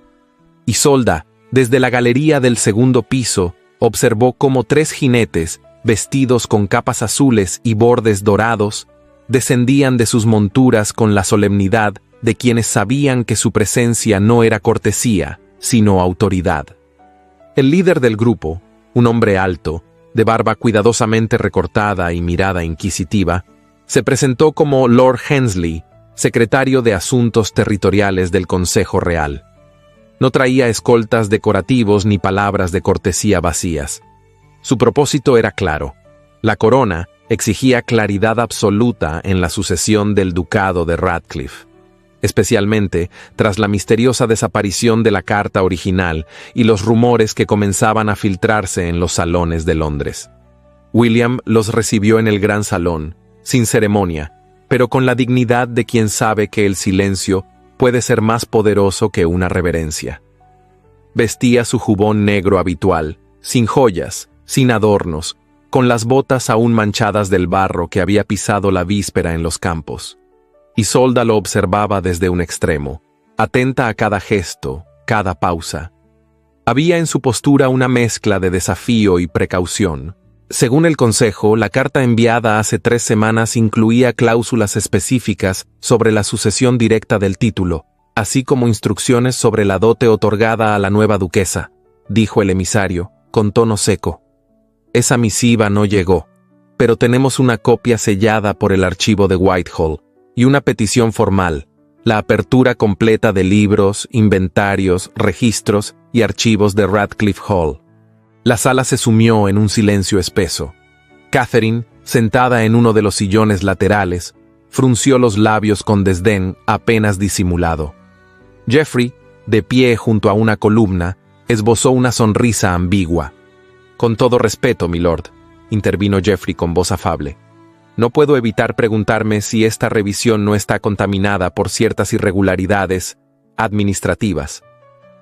Isolda, desde la galería del segundo piso, observó cómo 3 jinetes, vestidos con capas azules y bordes dorados, descendían de sus monturas con la solemnidad de quienes sabían que su presencia no era cortesía, sino autoridad. El líder del grupo, un hombre alto, de barba cuidadosamente recortada y mirada inquisitiva, se presentó como Lord Hensley, secretario de Asuntos Territoriales del Consejo Real. No traía escoltas decorativos ni palabras de cortesía vacías. Su propósito era claro. La corona exigía claridad absoluta en la sucesión del ducado de Radcliffe, especialmente tras la misteriosa desaparición de la carta original y los rumores que comenzaban a filtrarse en los salones de Londres. William los recibió en el gran salón, sin ceremonia, pero con la dignidad de quien sabe que el silencio puede ser más poderoso que una reverencia. Vestía su jubón negro habitual, sin joyas, sin adornos, con las botas aún manchadas del barro que había pisado la víspera en los campos. Isolda lo observaba desde un extremo, atenta a cada gesto, cada pausa. Había en su postura una mezcla de desafío y precaución. Según el consejo, la carta enviada hace 3 semanas incluía cláusulas específicas sobre la sucesión directa del título, así como instrucciones sobre la dote otorgada a la nueva duquesa, dijo el emisario, con tono seco. Esa misiva no llegó, pero tenemos una copia sellada por el archivo de Whitehall y una petición formal, la apertura completa de libros, inventarios, registros y archivos de Radcliffe Hall. La sala se sumió en un silencio espeso. Catherine, sentada en uno de los sillones laterales, frunció los labios con desdén apenas disimulado. Geoffrey, de pie junto a una columna, esbozó una sonrisa ambigua. «Con todo respeto, milord», intervino Geoffrey con voz afable. «No puedo evitar preguntarme si esta revisión no está contaminada por ciertas irregularidades administrativas.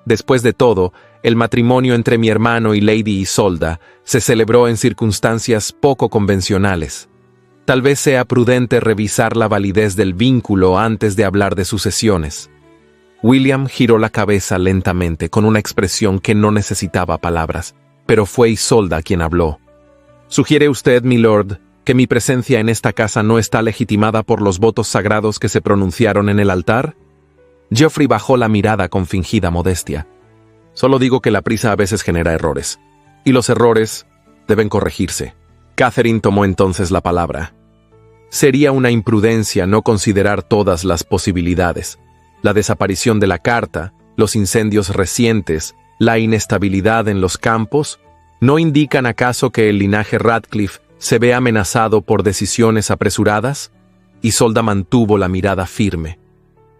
Después de todo, el matrimonio entre mi hermano y Lady Isolda se celebró en circunstancias poco convencionales. Tal vez sea prudente revisar la validez del vínculo antes de hablar de sucesiones». William giró la cabeza lentamente, con una expresión que no necesitaba palabras, pero fue Isolda quien habló. «¿Sugiere usted, milord, que mi presencia en esta casa no está legitimada por los votos sagrados que se pronunciaron en el altar?» Geoffrey bajó la mirada con fingida modestia. «Solo digo que la prisa a veces genera errores, y los errores deben corregirse». Catherine tomó entonces la palabra. «Sería una imprudencia no considerar todas las posibilidades. La desaparición de la carta, los incendios recientes, la inestabilidad en los campos, ¿no indican acaso que el linaje Radcliffe se ve amenazado por decisiones apresuradas?» Isolda mantuvo la mirada firme.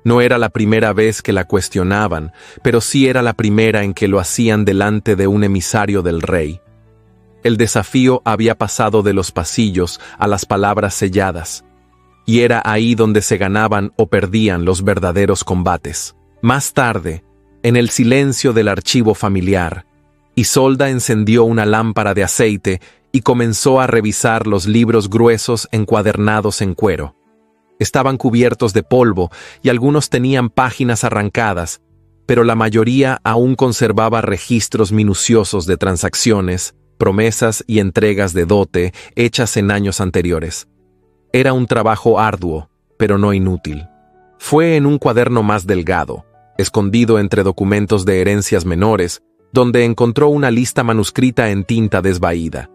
No era la primera vez que la cuestionaban, pero sí era la primera en que lo hacían delante de un emisario del rey. El desafío había pasado de los pasillos a las palabras selladas, y era ahí donde se ganaban o perdían los verdaderos combates. Más tarde, en el silencio del archivo familiar, Isolda encendió una lámpara de aceite y comenzó a revisar los libros gruesos encuadernados en cuero. Estaban cubiertos de polvo y algunos tenían páginas arrancadas, pero la mayoría aún conservaba registros minuciosos de transacciones, promesas y entregas de dote hechas en años anteriores. Era un trabajo arduo, pero no inútil. Fue en un cuaderno más delgado, escondido entre documentos de herencias menores, donde encontró una lista manuscrita en tinta desvaída.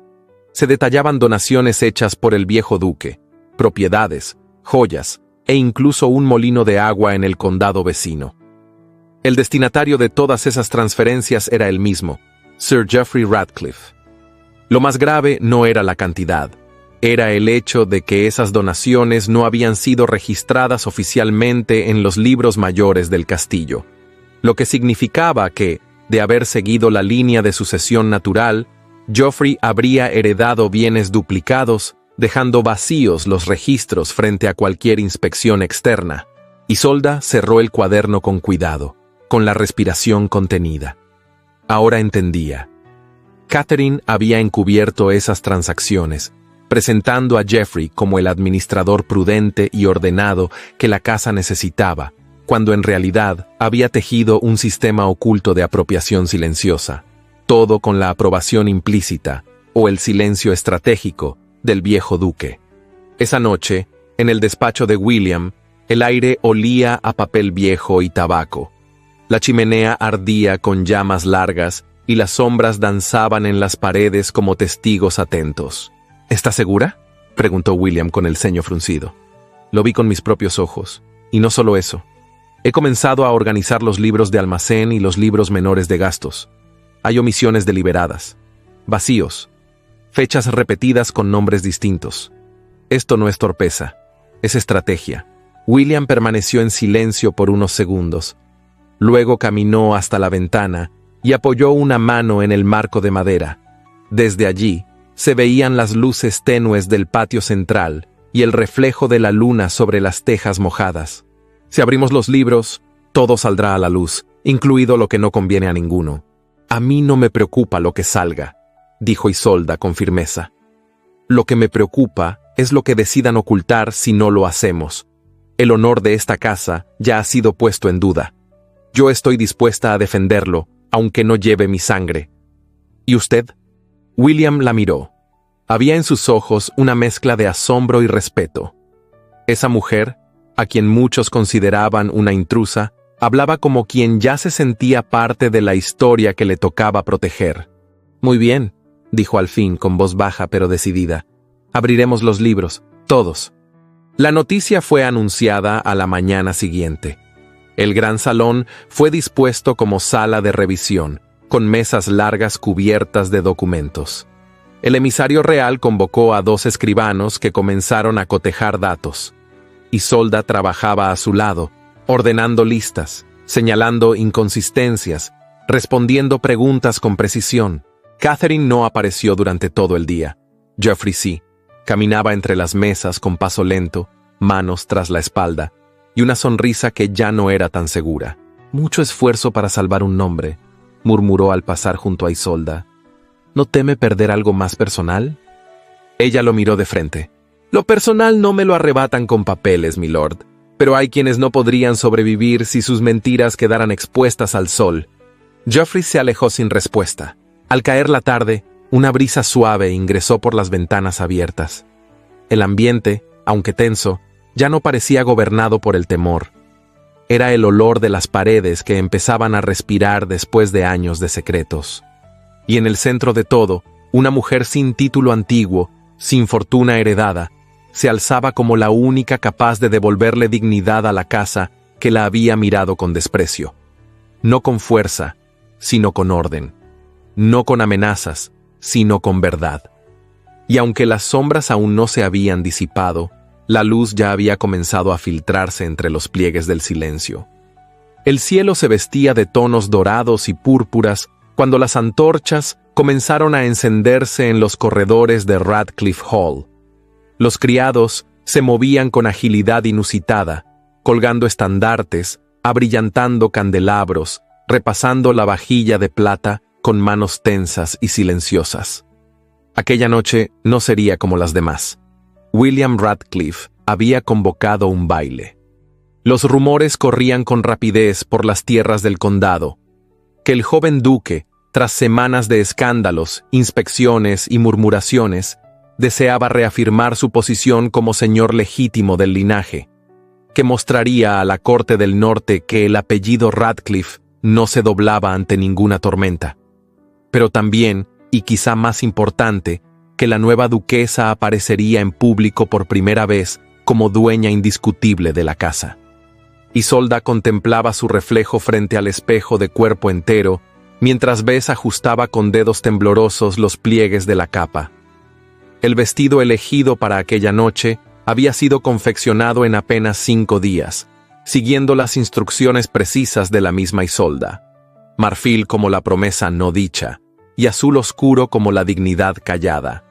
Se detallaban donaciones hechas por el viejo duque, propiedades, joyas e incluso un molino de agua en el condado vecino. El destinatario de todas esas transferencias era el mismo, Sir Geoffrey Radcliffe. Lo más grave no era la cantidad, era el hecho de que esas donaciones no habían sido registradas oficialmente en los libros mayores del castillo, lo que significaba que, de haber seguido la línea de sucesión natural, Geoffrey habría heredado bienes duplicados, dejando vacíos los registros frente a cualquier inspección externa. Isolda cerró el cuaderno con cuidado, con la respiración contenida. Ahora entendía. Catherine había encubierto esas transacciones, presentando a Geoffrey como el administrador prudente y ordenado que la casa necesitaba, cuando en realidad había tejido un sistema oculto de apropiación silenciosa, todo con la aprobación implícita, o el silencio estratégico, del viejo duque. Esa noche, en el despacho de William, el aire olía a papel viejo y tabaco. La chimenea ardía con llamas largas y las sombras danzaban en las paredes como testigos atentos. «¿Está segura?», preguntó William con el ceño fruncido. «Lo vi con mis propios ojos. Y no solo eso. He comenzado a organizar los libros de almacén y los libros menores de gastos. Hay omisiones deliberadas, vacíos, fechas repetidas con nombres distintos. Esto no es torpeza, es estrategia». William permaneció en silencio por unos segundos. Luego caminó hasta la ventana y apoyó una mano en el marco de madera. Desde allí, se veían las luces tenues del patio central y el reflejo de la luna sobre las tejas mojadas. «Si abrimos los libros, todo saldrá a la luz, incluido lo que no conviene a ninguno. A mí no me preocupa lo que salga», dijo Isolda con firmeza. «Lo que me preocupa es lo que decidan ocultar si no lo hacemos. El honor de esta casa ya ha sido puesto en duda. Yo estoy dispuesta a defenderlo, aunque no lleve mi sangre. ¿Y usted?». William la miró. Había en sus ojos una mezcla de asombro y respeto. Esa mujer, a quien muchos consideraban una intrusa, hablaba como quien ya se sentía parte de la historia que le tocaba proteger. «Muy bien», dijo al fin con voz baja pero decidida. «Abriremos los libros, todos». La noticia fue anunciada a la mañana siguiente. El gran salón fue dispuesto como sala de revisión, con mesas largas cubiertas de documentos. El emisario real convocó a 2 escribanos que comenzaron a cotejar datos. Isolda trabajaba a su lado, ordenando listas, señalando inconsistencias, respondiendo preguntas con precisión. Catherine no apareció durante todo el día. Geoffrey sí. Caminaba entre las mesas con paso lento, manos tras la espalda, y una sonrisa que ya no era tan segura. «Mucho esfuerzo para salvar un nombre», murmuró al pasar junto a Isolda. «¿No teme perder algo más personal?». Ella lo miró de frente. «Lo personal no me lo arrebatan con papeles, milord. pero hay quienes no podrían sobrevivir si sus mentiras quedaran expuestas al sol. Geoffrey se alejó sin respuesta. Al caer la tarde, una brisa suave ingresó por las ventanas abiertas. El ambiente, aunque tenso, ya no parecía gobernado por el temor. Era el olor de las paredes que empezaban a respirar después de años de secretos. Y en el centro de todo, una mujer sin título antiguo, sin fortuna heredada, se alzaba como la única capaz de devolverle dignidad a la casa que la había mirado con desprecio. No con fuerza, sino con orden. No con amenazas, sino con verdad. Y aunque las sombras aún no se habían disipado, la luz ya había comenzado a filtrarse entre los pliegues del silencio. El cielo se vestía de tonos dorados y púrpuras cuando las antorchas comenzaron a encenderse en los corredores de Radcliffe Hall. Los criados se movían con agilidad inusitada, colgando estandartes, abrillantando candelabros, repasando la vajilla de plata con manos tensas y silenciosas. Aquella noche no sería como las demás. William Radcliffe había convocado un baile. Los rumores corrían con rapidez por las tierras del condado, que el joven duque, tras semanas de escándalos, inspecciones y murmuraciones, deseaba reafirmar su posición como señor legítimo del linaje, que mostraría a la corte del norte que el apellido Radcliffe no se doblaba ante ninguna tormenta. Pero también, y quizá más importante, que la nueva duquesa aparecería en público por primera vez como dueña indiscutible de la casa. Isolda contemplaba su reflejo frente al espejo de cuerpo entero, mientras Bess ajustaba con dedos temblorosos los pliegues de la capa. El vestido elegido para aquella noche había sido confeccionado en apenas 5 días, siguiendo las instrucciones precisas de la misma Isolda. Marfil como la promesa no dicha, y azul oscuro como la dignidad callada.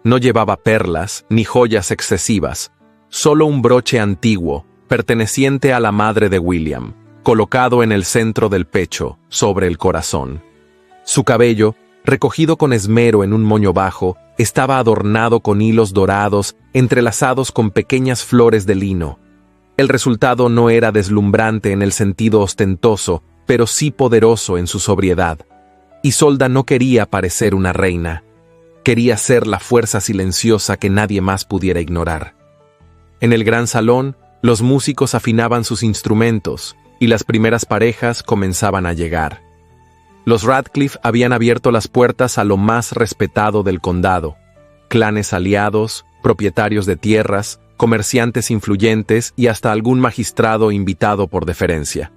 No llevaba perlas ni joyas excesivas, solo un broche antiguo, perteneciente a la madre de William, colocado en el centro del pecho, sobre el corazón. Su cabello, recogido con esmero en un moño bajo, estaba adornado con hilos dorados entrelazados con pequeñas flores de lino. El resultado no era deslumbrante en el sentido ostentoso, pero sí poderoso en su sobriedad. Isolda no quería parecer una reina. Quería ser la fuerza silenciosa que nadie más pudiera ignorar. En el gran salón, los músicos afinaban sus instrumentos y las primeras parejas comenzaban a llegar. Los Radcliffe habían abierto las puertas a lo más respetado del condado: clanes aliados, propietarios de tierras, comerciantes influyentes y hasta algún magistrado invitado por deferencia.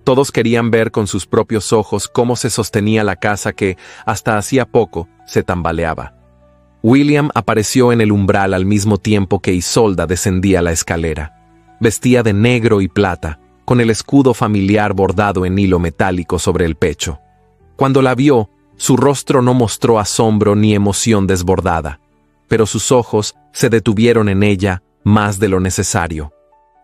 Todos querían ver con sus propios ojos cómo se sostenía la casa que, hasta hacía poco, se tambaleaba. William apareció en el umbral al mismo tiempo que Isolda descendía la escalera. Vestía de negro y plata, con el escudo familiar bordado en hilo metálico sobre el pecho. Cuando la vio, su rostro no mostró asombro ni emoción desbordada, pero sus ojos se detuvieron en ella más de lo necesario.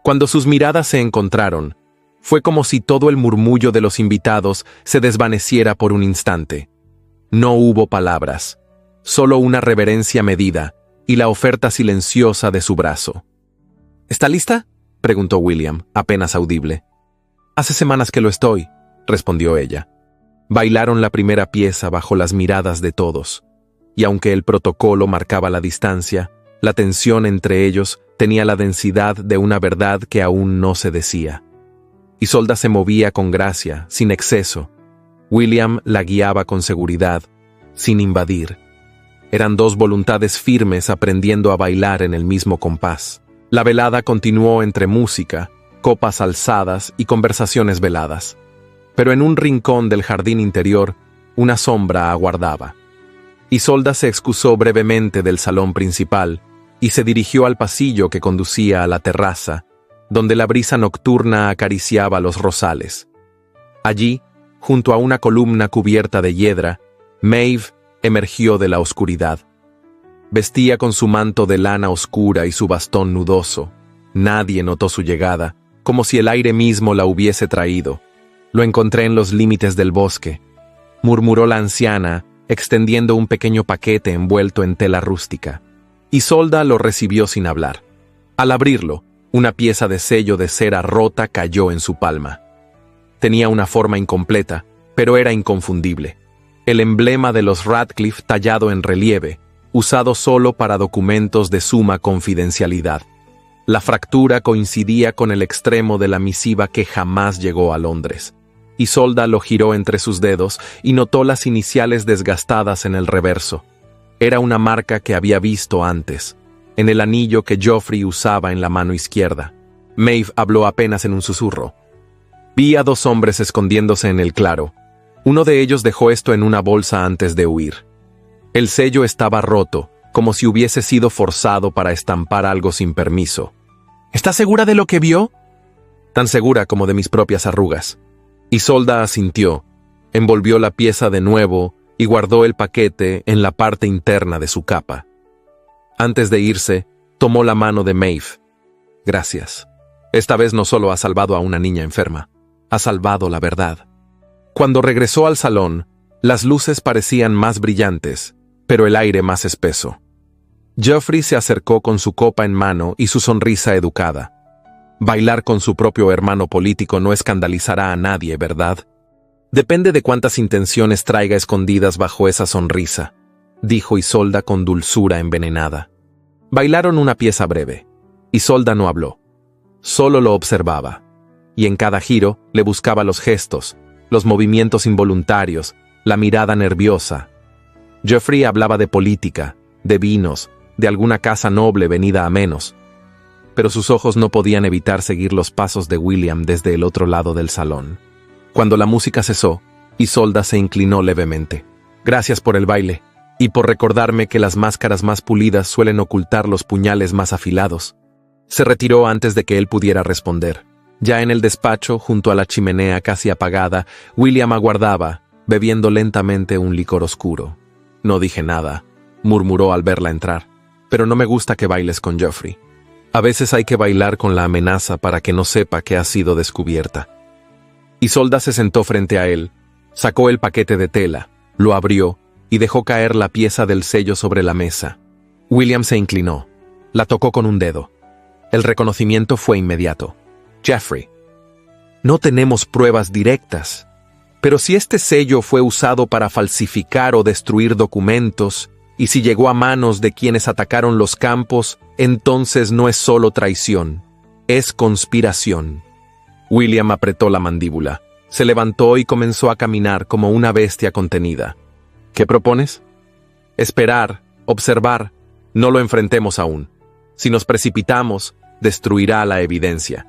Cuando sus miradas se encontraron, fue como si todo el murmullo de los invitados se desvaneciera por un instante. No hubo palabras, solo una reverencia medida y la oferta silenciosa de su brazo. ¿Está lista?, preguntó William, apenas audible. «Hace semanas que lo estoy», respondió ella. Bailaron la primera pieza bajo las miradas de todos, y aunque el protocolo marcaba la distancia, la tensión entre ellos tenía la densidad de una verdad que aún no se decía. Isolda se movía con gracia, sin exceso. William la guiaba con seguridad, sin invadir. Eran dos voluntades firmes aprendiendo a bailar en el mismo compás. La velada continuó entre música, copas alzadas y conversaciones veladas. Pero en un rincón del jardín interior, una sombra aguardaba. Isolda se excusó brevemente del salón principal y se dirigió al pasillo que conducía a la terraza, donde la brisa nocturna acariciaba los rosales. Allí, junto a una columna cubierta de hiedra, Maeve emergió de la oscuridad. Vestía con su manto de lana oscura y su bastón nudoso. Nadie notó su llegada, como si el aire mismo la hubiese traído. «Lo encontré en los límites del bosque», murmuró la anciana, extendiendo un pequeño paquete envuelto en tela rústica. Isolda lo recibió sin hablar. Al abrirlo, Una pieza de sello de cera rota cayó en su palma. Tenía una forma incompleta, pero era inconfundible. El emblema de los Radcliffe tallado en relieve, usado solo para documentos de suma confidencialidad. La fractura coincidía con el extremo de la misiva que jamás llegó a Londres. Isolda lo giró entre sus dedos y notó las iniciales desgastadas en el reverso. Era una marca que había visto antes, en el anillo que Joffrey usaba en la mano izquierda. Maeve habló apenas en un susurro. Vi a 2 hombres escondiéndose en el claro. Uno de ellos dejó esto en una bolsa antes de huir. El sello estaba roto, como si hubiese sido forzado para estampar algo sin permiso. ¿Estás segura de lo que vio? Tan segura como de mis propias arrugas. Isolda asintió, envolvió la pieza de nuevo y guardó el paquete en la parte interna de su capa. Antes de irse, tomó la mano de Maeve. Gracias. Esta vez no solo ha salvado a una niña enferma, ha salvado la verdad. Cuando regresó al salón, las luces parecían más brillantes, pero el aire más espeso. Joffrey se acercó con su copa en mano y su sonrisa educada. Bailar con su propio hermano político no escandalizará a nadie, ¿verdad? Depende de cuántas intenciones traiga escondidas bajo esa sonrisa, dijo Isolda con dulzura envenenada. Bailaron una pieza breve. Isolda no habló. Solo lo observaba. Y en cada giro le buscaba los gestos, los movimientos involuntarios, la mirada nerviosa. Joffrey hablaba de política, de vinos, de alguna casa noble venida a menos. Pero sus ojos no podían evitar seguir los pasos de William desde el otro lado del salón. Cuando la música cesó, Isolda se inclinó levemente. Gracias por el baile, y por recordarme que las máscaras más pulidas suelen ocultar los puñales más afilados. Se retiró antes de que él pudiera responder. Ya en el despacho, junto a la chimenea casi apagada, William aguardaba, bebiendo lentamente un licor oscuro. No dije nada, murmuró al verla entrar. Pero no me gusta que bailes con Joffrey. A veces hay que bailar con la amenaza para que no sepa que ha sido descubierta. Isolda se sentó frente a él, sacó el paquete de tela, lo abrió y dejó caer la pieza del sello sobre la mesa. William se inclinó, la tocó con un dedo. El reconocimiento fue inmediato. Joffrey. No tenemos pruebas directas, pero si este sello fue usado para falsificar o destruir documentos, y si llegó a manos de quienes atacaron los campos, entonces no es solo traición, es conspiración. William apretó la mandíbula, se levantó y comenzó a caminar como una bestia contenida. ¿Qué propones? Esperar, observar, no lo enfrentemos aún. Si nos precipitamos, destruirá la evidencia.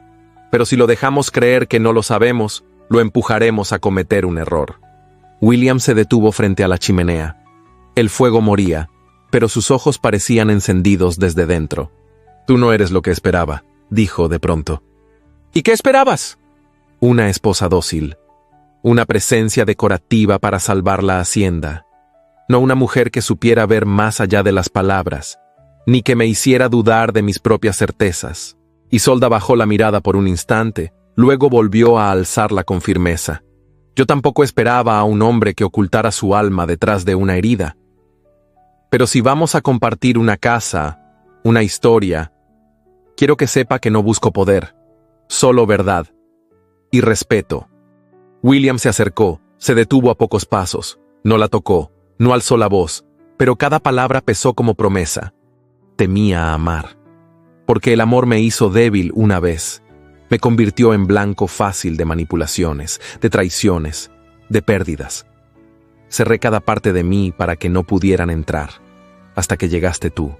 Pero si lo dejamos creer que no lo sabemos, lo empujaremos a cometer un error. William se detuvo frente a la chimenea. El fuego moría, pero sus ojos parecían encendidos desde dentro. Tú no eres lo que esperaba, dijo de pronto. ¿Y qué esperabas? Una esposa dócil. Una presencia decorativa para salvar la hacienda. No una mujer que supiera ver más allá de las palabras, ni que me hiciera dudar de mis propias certezas. Isolda bajó la mirada por un instante, luego volvió a alzarla con firmeza. Yo tampoco esperaba a un hombre que ocultara su alma detrás de una herida. Pero si vamos a compartir una casa, una historia, quiero que sepa que no busco poder, solo verdad y respeto. William se acercó, se detuvo a pocos pasos, no la tocó, no alzó la voz, pero cada palabra pesó como promesa. Temía amar, porque el amor me hizo débil una vez, me convirtió en blanco fácil de manipulaciones, de traiciones, de pérdidas. Cerré cada parte de mí para que no pudieran entrar, hasta que llegaste tú,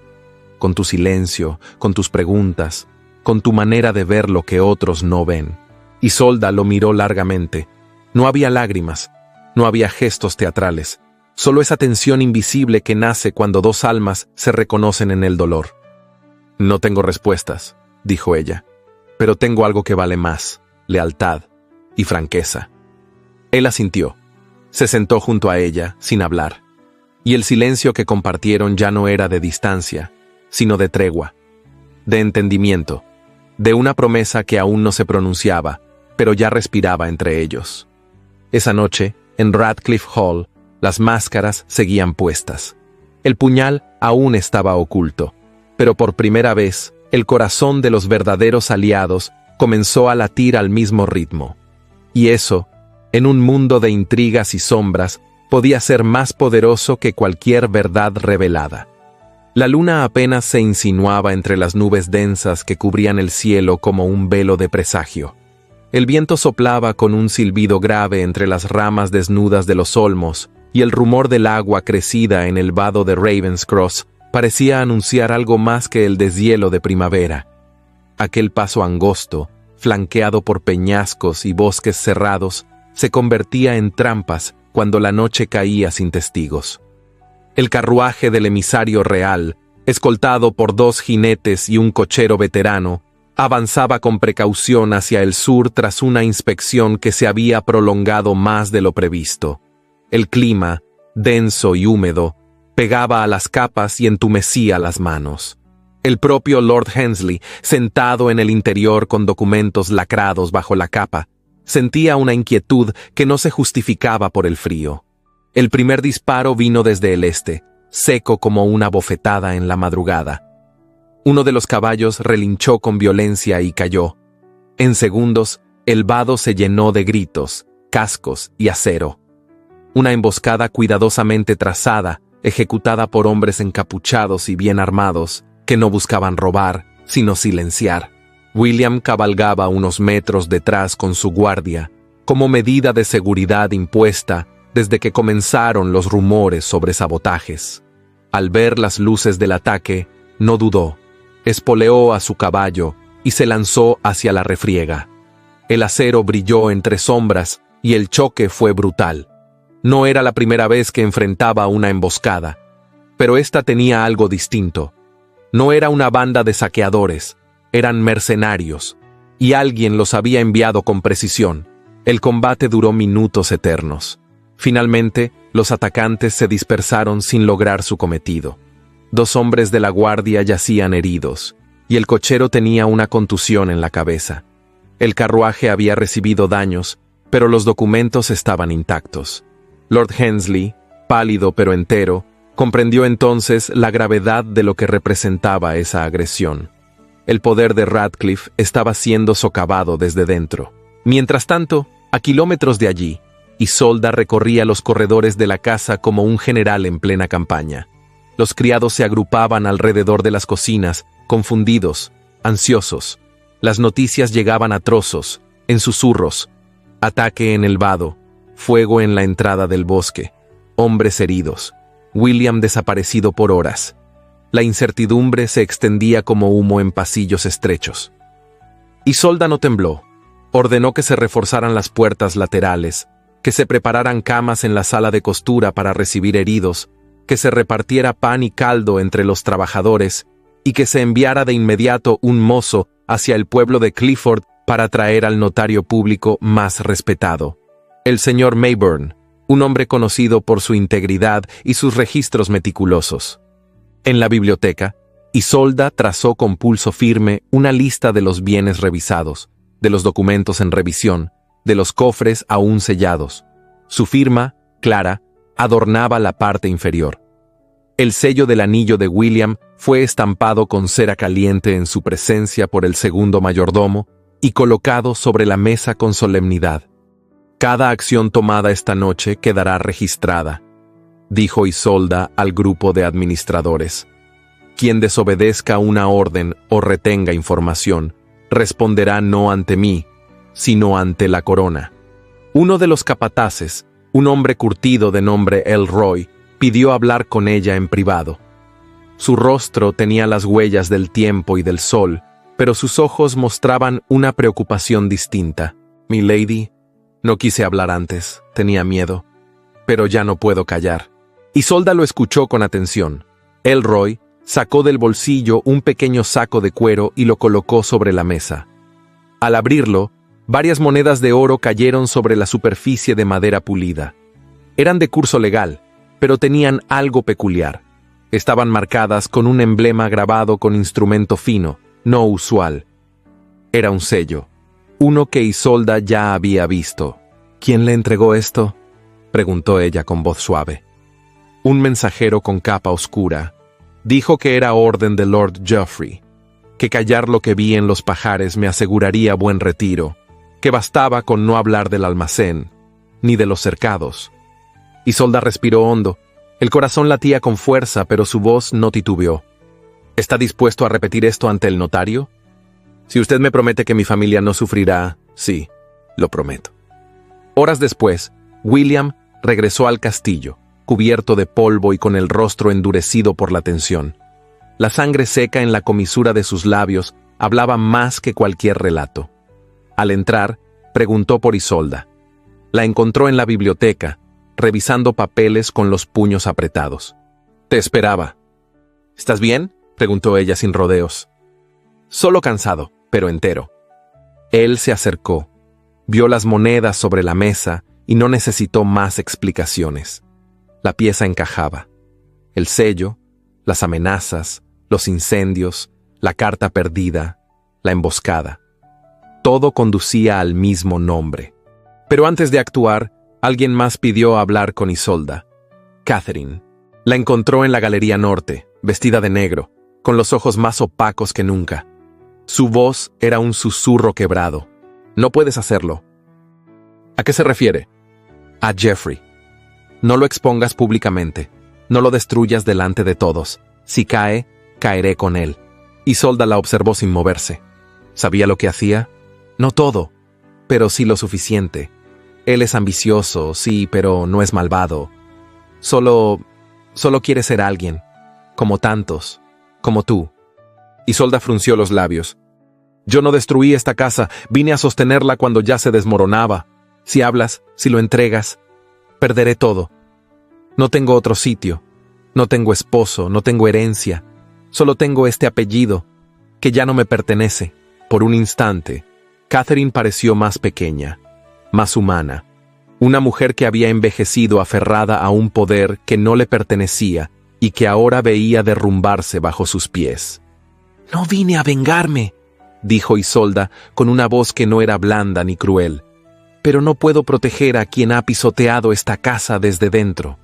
con tu silencio, con tus preguntas, con tu manera de ver lo que otros no ven. Isolda lo miró largamente. No había lágrimas, no había gestos teatrales, solo esa tensión invisible que nace cuando 2 almas se reconocen en el dolor. No tengo respuestas, dijo ella, pero tengo algo que vale más, lealtad y franqueza. Él asintió. Se sentó junto a ella, sin hablar, y el silencio que compartieron ya no era de distancia, sino de tregua, de entendimiento, de una promesa que aún no se pronunciaba, pero ya respiraba entre ellos. Esa noche, en Radcliffe Hall, las máscaras seguían puestas. El puñal aún estaba oculto, pero por primera vez el corazón de los verdaderos aliados comenzó a latir al mismo ritmo. Y eso, en un mundo de intrigas y sombras, podía ser más poderoso que cualquier verdad revelada. La luna apenas se insinuaba entre las nubes densas que cubrían el cielo como un velo de presagio. El viento soplaba con un silbido grave entre las ramas desnudas de los olmos, y el rumor del agua crecida en el vado de Ravenscross parecía anunciar algo más que el deshielo de primavera. Aquel paso angosto, flanqueado por peñascos y bosques cerrados, se convertía en trampas cuando la noche caía sin testigos. El carruaje del emisario real, escoltado por 2 jinetes y un cochero veterano, avanzaba con precaución hacia el sur tras una inspección que se había prolongado más de lo previsto. El clima, denso y húmedo, pegaba a las capas y entumecía las manos. El propio Lord Hensley, sentado en el interior con documentos lacrados bajo la capa, sentía una inquietud que no se justificaba por el frío. El primer disparo vino desde el este, seco como una bofetada en la madrugada. Uno de los caballos relinchó con violencia y cayó. En segundos, el vado se llenó de gritos, cascos y acero. Una emboscada cuidadosamente trazada, ejecutada por hombres encapuchados y bien armados, que no buscaban robar, sino silenciar. William cabalgaba unos metros detrás con su guardia, como medida de seguridad impuesta desde que comenzaron los rumores sobre sabotajes. Al ver las luces del ataque, no dudó, espoleó a su caballo y se lanzó hacia la refriega. El acero brilló entre sombras y el choque fue brutal. No era la primera vez que enfrentaba una emboscada, pero esta tenía algo distinto. No era una banda de saqueadores, eran mercenarios, y alguien los había enviado con precisión. El combate duró minutos eternos. Finalmente, los atacantes se dispersaron sin lograr su cometido. 2 hombres de la guardia yacían heridos, y el cochero tenía una contusión en la cabeza. El carruaje había recibido daños, pero los documentos estaban intactos. Lord Hensley, pálido pero entero, comprendió entonces la gravedad de lo que representaba esa agresión. El poder de Radcliffe estaba siendo socavado desde dentro. Mientras tanto, a kilómetros de allí, Isolda recorría los corredores de la casa como un general en plena campaña. Los criados se agrupaban alrededor de las cocinas, confundidos, ansiosos. Las noticias llegaban a trozos, en susurros. Ataque en el vado, fuego en la entrada del bosque, hombres heridos, William desaparecido por horas. La incertidumbre se extendía como humo en pasillos estrechos. Isolda no tembló. Ordenó que se reforzaran las puertas laterales, que se prepararan camas en la sala de costura para recibir heridos, que se repartiera pan y caldo entre los trabajadores y que se enviara de inmediato un mozo hacia el pueblo de Clifford para traer al notario público más respetado, el señor Mayburn, un hombre conocido por su integridad y sus registros meticulosos. En la biblioteca, Isolda trazó con pulso firme una lista de los bienes revisados, de los documentos en revisión, de los cofres aún sellados. Su firma, clara, adornaba la parte inferior. El sello del anillo de William fue estampado con cera caliente en su presencia por el segundo mayordomo y colocado sobre la mesa con solemnidad. Cada acción tomada esta noche quedará registrada, dijo Isolda al grupo de administradores. Quien desobedezca una orden o retenga información, responderá no ante mí, sino ante la corona. Uno de los capataces, un hombre curtido de nombre Elroy, pidió hablar con ella en privado. Su rostro tenía las huellas del tiempo y del sol, pero sus ojos mostraban una preocupación distinta. «Milady, no quise hablar antes, tenía miedo, pero ya no puedo callar». Isolda lo escuchó con atención. Elroy sacó del bolsillo un pequeño saco de cuero y lo colocó sobre la mesa. Al abrirlo, varias monedas de oro cayeron sobre la superficie de madera pulida. Eran de curso legal, pero tenían algo peculiar. Estaban marcadas con un emblema grabado con instrumento fino, no usual. Era un sello, uno que Isolda ya había visto. «¿Quién le entregó esto?», preguntó ella con voz suave. «Un mensajero con capa oscura. Dijo que era orden de Lord Geoffrey». que callar lo que vi en los pajares me aseguraría buen retiro, que bastaba con no hablar del almacén, ni de los cercados. Isolda respiró hondo. El corazón latía con fuerza, pero su voz no titubeó. ¿Está dispuesto a repetir esto ante el notario? Si usted me promete que mi familia no sufrirá, sí, lo prometo. Horas después, William regresó al castillo, cubierto de polvo y con el rostro endurecido por la tensión. La sangre seca en la comisura de sus labios hablaba más que cualquier relato. Al entrar, preguntó por Isolda. La encontró en la biblioteca, revisando papeles con los puños apretados. «Te esperaba». «¿Estás bien?», preguntó ella sin rodeos. «Solo cansado, pero entero». Él se acercó, vio las monedas sobre la mesa y no necesitó más explicaciones. La pieza encajaba. El sello, las amenazas, los incendios, la carta perdida, la emboscada. Todo conducía al mismo nombre. Pero antes de actuar, alguien más pidió hablar con Isolda. Catherine. La encontró en la Galería Norte, vestida de negro, con los ojos más opacos que nunca. Su voz era un susurro quebrado. «No puedes hacerlo». «¿A qué se refiere?» «A Jeffrey. No lo expongas públicamente. No lo destruyas delante de todos. Si cae, caeré con él». Isolda la observó sin moverse. ¿Sabía lo que hacía? No todo, pero sí lo suficiente. Él es ambicioso, sí, pero no es malvado. Solo quiere ser alguien, como tantos, como tú. Isolda frunció los labios. «Yo no destruí esta casa, vine a sostenerla cuando ya se desmoronaba. Si hablas, si lo entregas, perderé todo. No tengo otro sitio, no tengo esposo, no tengo herencia. Solo tengo este apellido, que ya no me pertenece». Por un instante, Catherine pareció más pequeña, más humana. Una mujer que había envejecido aferrada a un poder que no le pertenecía y que ahora veía derrumbarse bajo sus pies. «No vine a vengarme», dijo Isolda con una voz que no era blanda ni cruel. «Pero no puedo proteger a quien ha pisoteado esta casa desde dentro.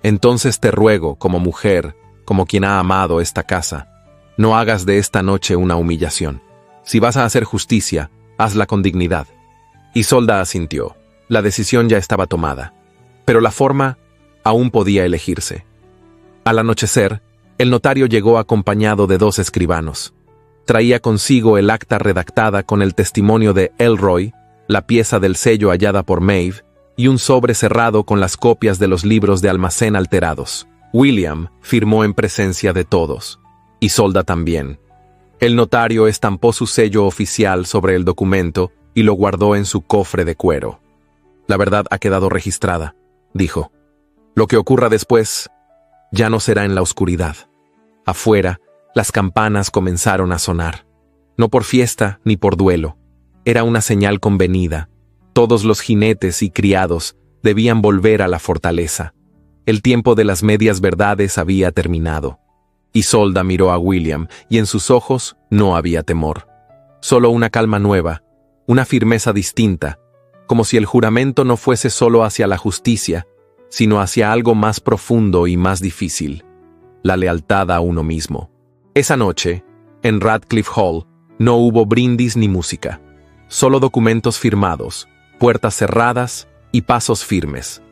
Entonces te ruego, como mujer, como quien ha amado esta casa, no hagas de esta noche una humillación. Si vas a hacer justicia, hazla con dignidad». Isolda asintió. La decisión ya estaba tomada, pero la forma aún podía elegirse. Al anochecer, el notario llegó acompañado de 2 escribanos. Traía consigo el acta redactada con el testimonio de Elroy, la pieza del sello hallada por Maeve, y un sobre cerrado con las copias de los libros de almacén alterados. William firmó en presencia de todos. Isolda también. El notario estampó su sello oficial sobre el documento y lo guardó en su cofre de cuero. «La verdad ha quedado registrada», dijo. «Lo que ocurra después ya no será en la oscuridad». Afuera, las campanas comenzaron a sonar. No por fiesta ni por duelo. Era una señal convenida. Todos los jinetes y criados debían volver a la fortaleza. El tiempo de las medias verdades había terminado. Isolda miró a William y en sus ojos no había temor. Solo una calma nueva, una firmeza distinta, como si el juramento no fuese solo hacia la justicia, sino hacia algo más profundo y más difícil, la lealtad a uno mismo. Esa noche, en Radcliffe Hall, no hubo brindis ni música, solo documentos firmados, puertas cerradas y pasos firmes.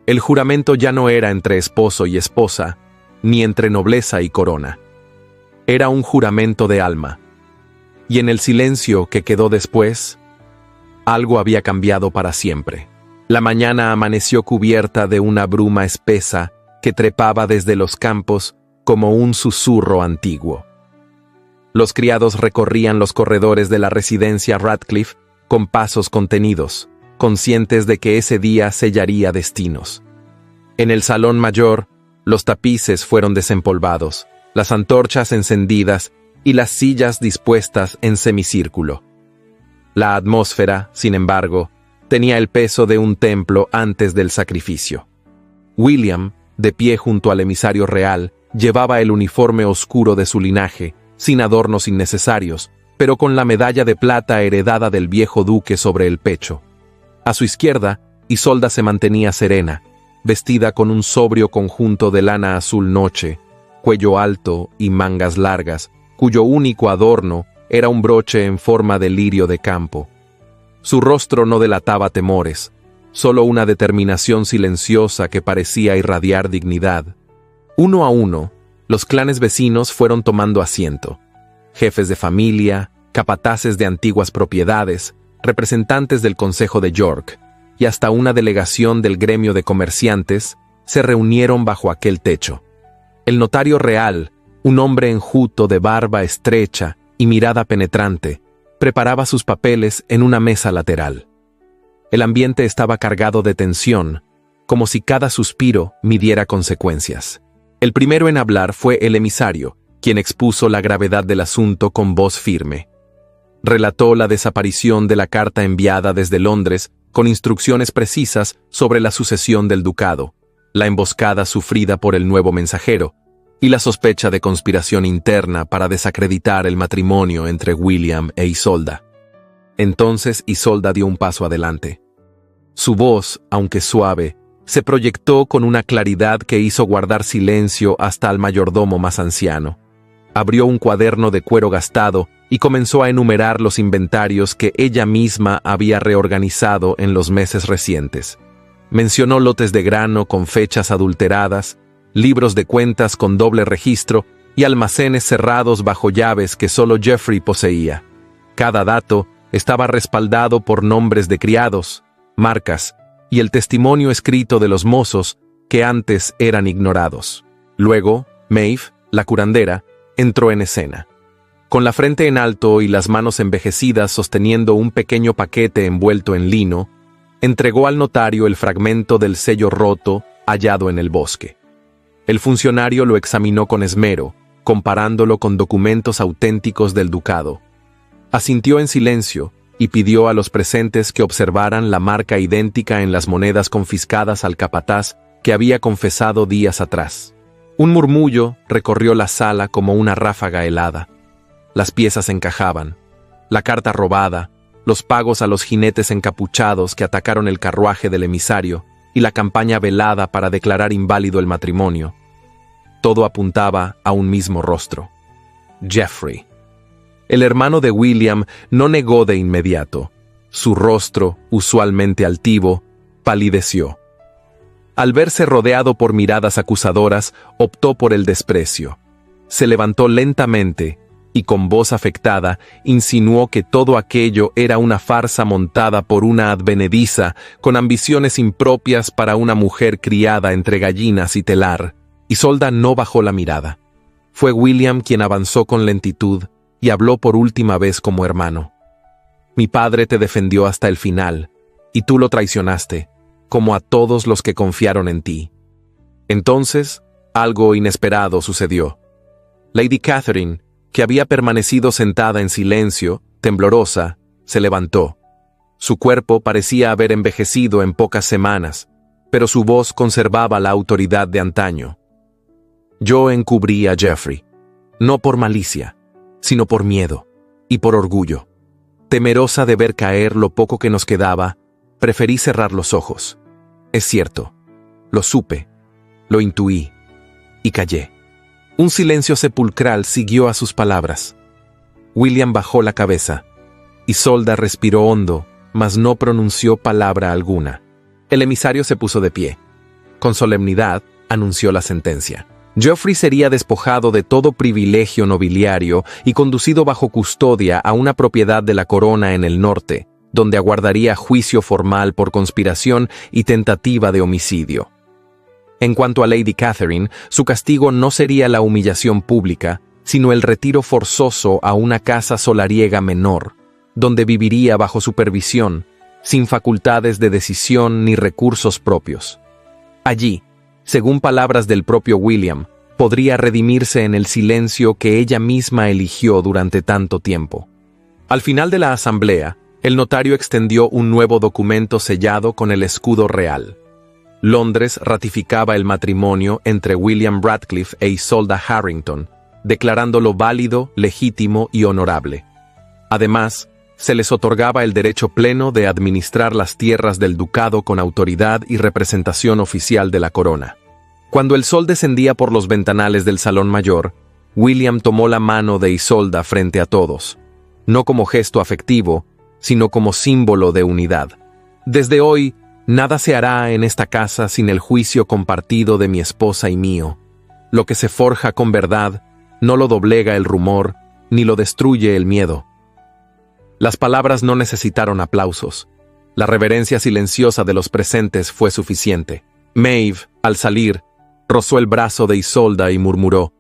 El juramento ya no era entre esposo y esposa, ni entre nobleza y corona. Era un juramento de alma. Y en el silencio que quedó después, algo había cambiado para siempre. La mañana amaneció cubierta de una bruma espesa que trepaba desde los campos como un susurro antiguo. Los criados recorrían los corredores de la residencia Radcliffe con pasos contenidos, conscientes de que ese día sellaría destinos. En el salón mayor, los tapices fueron desempolvados, las antorchas encendidas y las sillas dispuestas en semicírculo. La atmósfera, sin embargo, tenía el peso de un templo antes del sacrificio. William, de pie junto al emisario real, llevaba el uniforme oscuro de su linaje, sin adornos innecesarios, pero con la medalla de plata heredada del viejo duque sobre el pecho. A su izquierda, Isolda se mantenía serena, vestida con un sobrio conjunto de lana azul noche, cuello alto y mangas largas, cuyo único adorno era un broche en forma de lirio de campo. Su rostro no delataba temores, solo una determinación silenciosa que parecía irradiar dignidad. Uno a uno, los clanes vecinos fueron tomando asiento. Jefes de familia, capataces de antiguas propiedades, representantes del Consejo de York y hasta una delegación del gremio de comerciantes se reunieron bajo aquel techo. El notario real, un hombre enjuto de barba estrecha y mirada penetrante, preparaba sus papeles en una mesa lateral. El ambiente estaba cargado de tensión, como si cada suspiro midiera consecuencias. El primero en hablar fue el emisario, quien expuso la gravedad del asunto con voz firme. Relató la desaparición de la carta enviada desde Londres con instrucciones precisas sobre la sucesión del ducado, la emboscada sufrida por el nuevo mensajero y la sospecha de conspiración interna para desacreditar el matrimonio entre William e Isolda. Entonces Isolda dio un paso adelante. Su voz, aunque suave, se proyectó con una claridad que hizo guardar silencio hasta al mayordomo más anciano. Abrió un cuaderno de cuero gastado y comenzó a enumerar los inventarios que ella misma había reorganizado en los meses recientes. Mencionó lotes de grano con fechas adulteradas, libros de cuentas con doble registro y almacenes cerrados bajo llaves que solo Geoffrey poseía. Cada dato estaba respaldado por nombres de criados, marcas y el testimonio escrito de los mozos que antes eran ignorados. Luego, Maeve, la curandera, entró en escena. Con la frente en alto y las manos envejecidas sosteniendo un pequeño paquete envuelto en lino, entregó al notario el fragmento del sello roto hallado en el bosque. El funcionario lo examinó con esmero, comparándolo con documentos auténticos del ducado. Asintió en silencio y pidió a los presentes que observaran la marca idéntica en las monedas confiscadas al capataz que había confesado días atrás. Un murmullo recorrió la sala como una ráfaga helada. Las piezas encajaban, la carta robada, los pagos a los jinetes encapuchados que atacaron el carruaje del emisario y la campaña velada para declarar inválido el matrimonio. Todo apuntaba a un mismo rostro: Geoffrey. El hermano de William no negó de inmediato. Su rostro, usualmente altivo, palideció. Al verse rodeado por miradas acusadoras, optó por el desprecio. Se levantó lentamente y con voz afectada insinuó que todo aquello era una farsa montada por una advenediza con ambiciones impropias para una mujer criada entre gallinas y telar. Isolda no bajó la mirada. Fue William quien avanzó con lentitud y habló por última vez como hermano. Mi padre te defendió hasta el final, y tú lo traicionaste, como a todos los que confiaron en ti. Entonces, algo inesperado sucedió. Lady Catherine, que había permanecido sentada en silencio, temblorosa, se levantó. Su cuerpo parecía haber envejecido en pocas semanas, pero su voz conservaba la autoridad de antaño. Yo encubrí a Geoffrey, no por malicia, sino por miedo y por orgullo. Temerosa de ver caer lo poco que nos quedaba, preferí cerrar los ojos. Es cierto, lo supe, lo intuí y callé. Un silencio sepulcral siguió a sus palabras. William bajó la cabeza. Isolda respiró hondo, mas no pronunció palabra alguna. El emisario se puso de pie. Con solemnidad, anunció la sentencia. Geoffrey sería despojado de todo privilegio nobiliario y conducido bajo custodia a una propiedad de la corona en el norte, donde aguardaría juicio formal por conspiración y tentativa de homicidio. En cuanto a Lady Catherine, su castigo no sería la humillación pública, sino el retiro forzoso a una casa solariega menor, donde viviría bajo supervisión, sin facultades de decisión ni recursos propios. Allí, según palabras del propio William, podría redimirse en el silencio que ella misma eligió durante tanto tiempo. Al final de la asamblea, el notario extendió un nuevo documento sellado con el escudo real. Londres ratificaba el matrimonio entre William Radcliffe e Isolda Harrington, declarándolo válido, legítimo y honorable. Además, se les otorgaba el derecho pleno de administrar las tierras del ducado con autoridad y representación oficial de la corona. Cuando el sol descendía por los ventanales del salón mayor, William tomó la mano de Isolda frente a todos, no como gesto afectivo, sino como símbolo de unidad. Desde hoy, nada se hará en esta casa sin el juicio compartido de mi esposa y mío. Lo que se forja con verdad, no lo doblega el rumor, ni lo destruye el miedo. Las palabras no necesitaron aplausos. La reverencia silenciosa de los presentes fue suficiente. Maeve, al salir, rozó el brazo de Isolda y murmuró: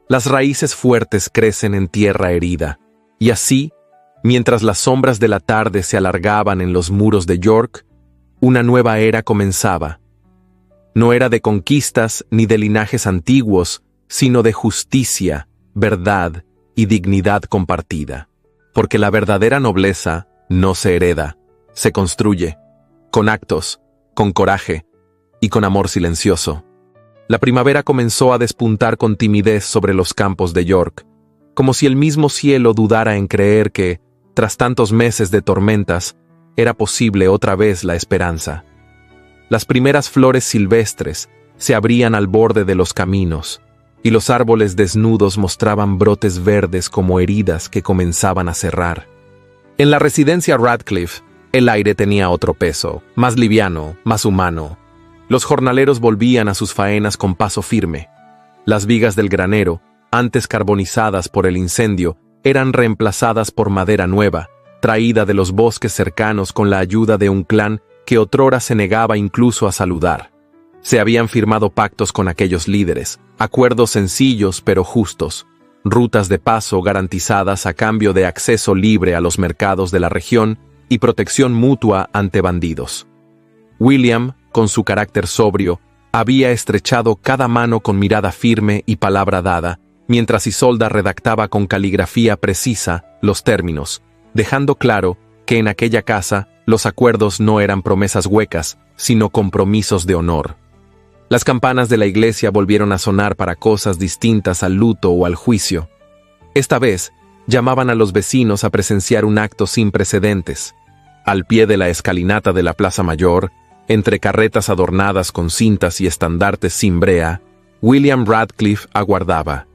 «Las raíces fuertes crecen en tierra herida». Y así, mientras las sombras de la tarde se alargaban en los muros de York, una nueva era comenzaba. No era de conquistas ni de linajes antiguos, sino de justicia, verdad y dignidad compartida. Porque la verdadera nobleza no se hereda, se construye, con actos, con coraje y con amor silencioso. La primavera comenzó a despuntar con timidez sobre los campos de York, como si el mismo cielo dudara en creer que, tras tantos meses de tormentas, era posible otra vez la esperanza. Las primeras flores silvestres se abrían al borde de los caminos, y los árboles desnudos mostraban brotes verdes como heridas que comenzaban a cerrar. En la residencia Radcliffe, el aire tenía otro peso, más liviano, más humano. Los jornaleros volvían a sus faenas con paso firme. Las vigas del granero, antes carbonizadas por el incendio, eran reemplazadas por madera nueva, traída de los bosques cercanos con la ayuda de un clan que otrora se negaba incluso a saludar. Se habían firmado pactos con aquellos líderes, acuerdos sencillos pero justos, rutas de paso garantizadas a cambio de acceso libre a los mercados de la región y protección mutua ante bandidos. William, con su carácter sobrio, había estrechado cada mano con mirada firme y palabra dada, mientras Isolda redactaba con caligrafía precisa los términos, dejando claro que en aquella casa los acuerdos no eran promesas huecas, sino compromisos de honor. Las campanas de la iglesia volvieron a sonar para cosas distintas al luto o al juicio. Esta vez, llamaban a los vecinos a presenciar un acto sin precedentes. Al pie de la escalinata de la Plaza Mayor, entre carretas adornadas con cintas y estandartes sin brea, William Radcliffe aguardaba.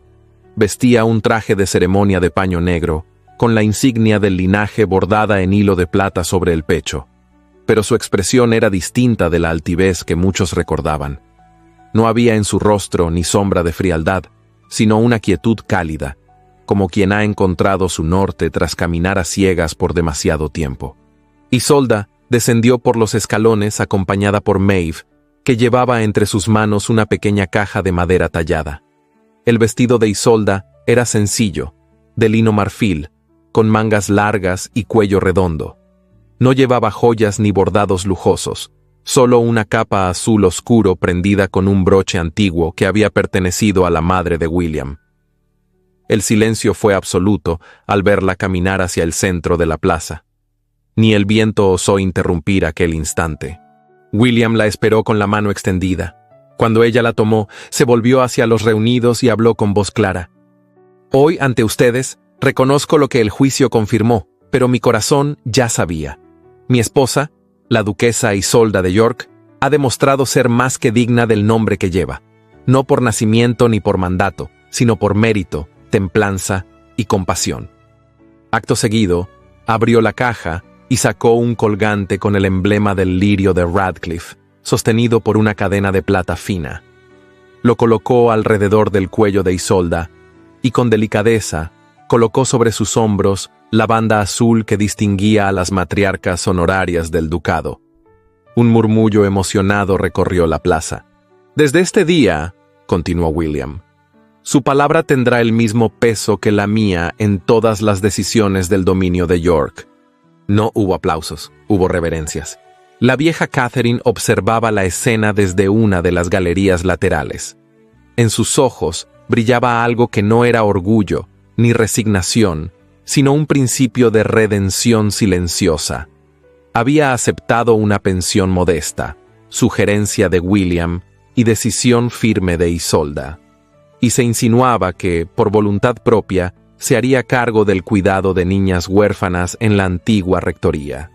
Vestía un traje de ceremonia de paño negro, con la insignia del linaje bordada en hilo de plata sobre el pecho. Pero su expresión era distinta de la altivez que muchos recordaban. No había en su rostro ni sombra de frialdad, sino una quietud cálida, como quien ha encontrado su norte tras caminar a ciegas por demasiado tiempo. Isolda descendió por los escalones acompañada por Maeve, que llevaba entre sus manos una pequeña caja de madera tallada. El vestido de Isolda era sencillo, de lino marfil, con mangas largas y cuello redondo. No llevaba joyas ni bordados lujosos, solo una capa azul oscuro prendida con un broche antiguo que había pertenecido a la madre de William. El silencio fue absoluto al verla caminar hacia el centro de la plaza. Ni el viento osó interrumpir aquel instante. William la esperó con la mano extendida. Cuando ella la tomó, se volvió hacia los reunidos y habló con voz clara. «Hoy, ante ustedes, reconozco lo que el juicio confirmó, pero mi corazón ya sabía. Mi esposa, la duquesa Isolda de York, ha demostrado ser más que digna del nombre que lleva, no por nacimiento ni por mandato, sino por mérito, templanza y compasión». Acto seguido, abrió la caja y sacó un colgante con el emblema del lirio de Radcliffe, sostenido por una cadena de plata fina. Lo colocó alrededor del cuello de Isolda y con delicadeza colocó sobre sus hombros la banda azul que distinguía a las matriarcas honorarias del ducado. Un murmullo emocionado recorrió la plaza. «Desde este día», continuó William, «su palabra tendrá el mismo peso que la mía en todas las decisiones del dominio de York». No hubo aplausos, hubo reverencias. La vieja Catherine observaba la escena desde una de las galerías laterales. En sus ojos brillaba algo que no era orgullo ni resignación, sino un principio de redención silenciosa. Había aceptado una pensión modesta, sugerencia de William y decisión firme de Isolda, y se insinuaba que, por voluntad propia, se haría cargo del cuidado de niñas huérfanas en la antigua rectoría.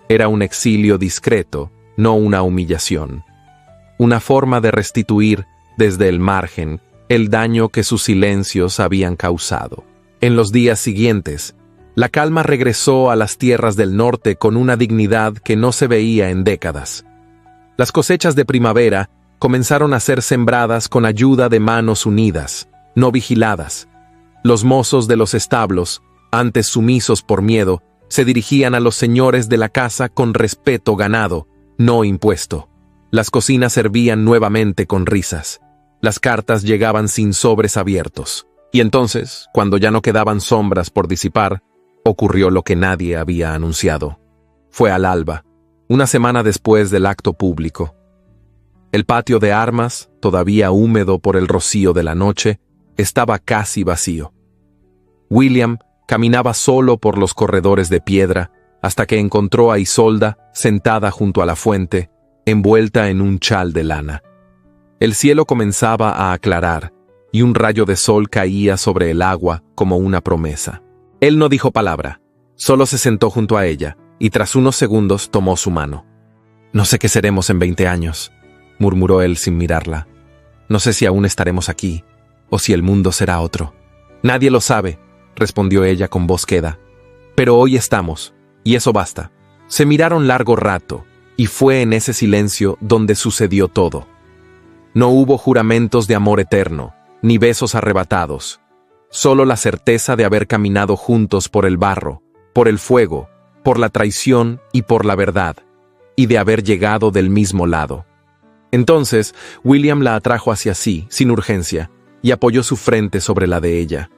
Era un exilio discreto, no una humillación. Una forma de restituir, desde el margen, el daño que sus silencios habían causado. En los días siguientes, la calma regresó a las tierras del norte con una dignidad que no se veía en décadas. Las cosechas de primavera comenzaron a ser sembradas con ayuda de manos unidas, no vigiladas. Los mozos de los establos, antes sumisos por miedo, se dirigían a los señores de la casa con respeto ganado, no impuesto. Las cocinas servían nuevamente con risas. Las cartas llegaban sin sobres abiertos. Y entonces, cuando ya no quedaban sombras por disipar, ocurrió lo que nadie había anunciado. Fue al alba, una semana después del acto público. El patio de armas, todavía húmedo por el rocío de la noche, estaba casi vacío. William caminaba solo por los corredores de piedra hasta que encontró a Isolda sentada junto a la fuente, envuelta en un chal de lana. El cielo comenzaba a aclarar y un rayo de sol caía sobre el agua como una promesa. Él no dijo palabra, solo se sentó junto a ella y tras unos segundos tomó su mano. «No sé qué seremos en 20 años», murmuró él sin mirarla. «No sé si aún estaremos aquí o si el mundo será otro». «Nadie lo sabe», respondió ella con voz queda. «Pero hoy estamos, y eso basta». Se miraron largo rato, y fue en ese silencio donde sucedió todo. No hubo juramentos de amor eterno, ni besos arrebatados. Solo la certeza de haber caminado juntos por el barro, por el fuego, por la traición y por la verdad, y de haber llegado del mismo lado. Entonces, William la atrajo hacia sí, sin urgencia, y apoyó su frente sobre la de ella.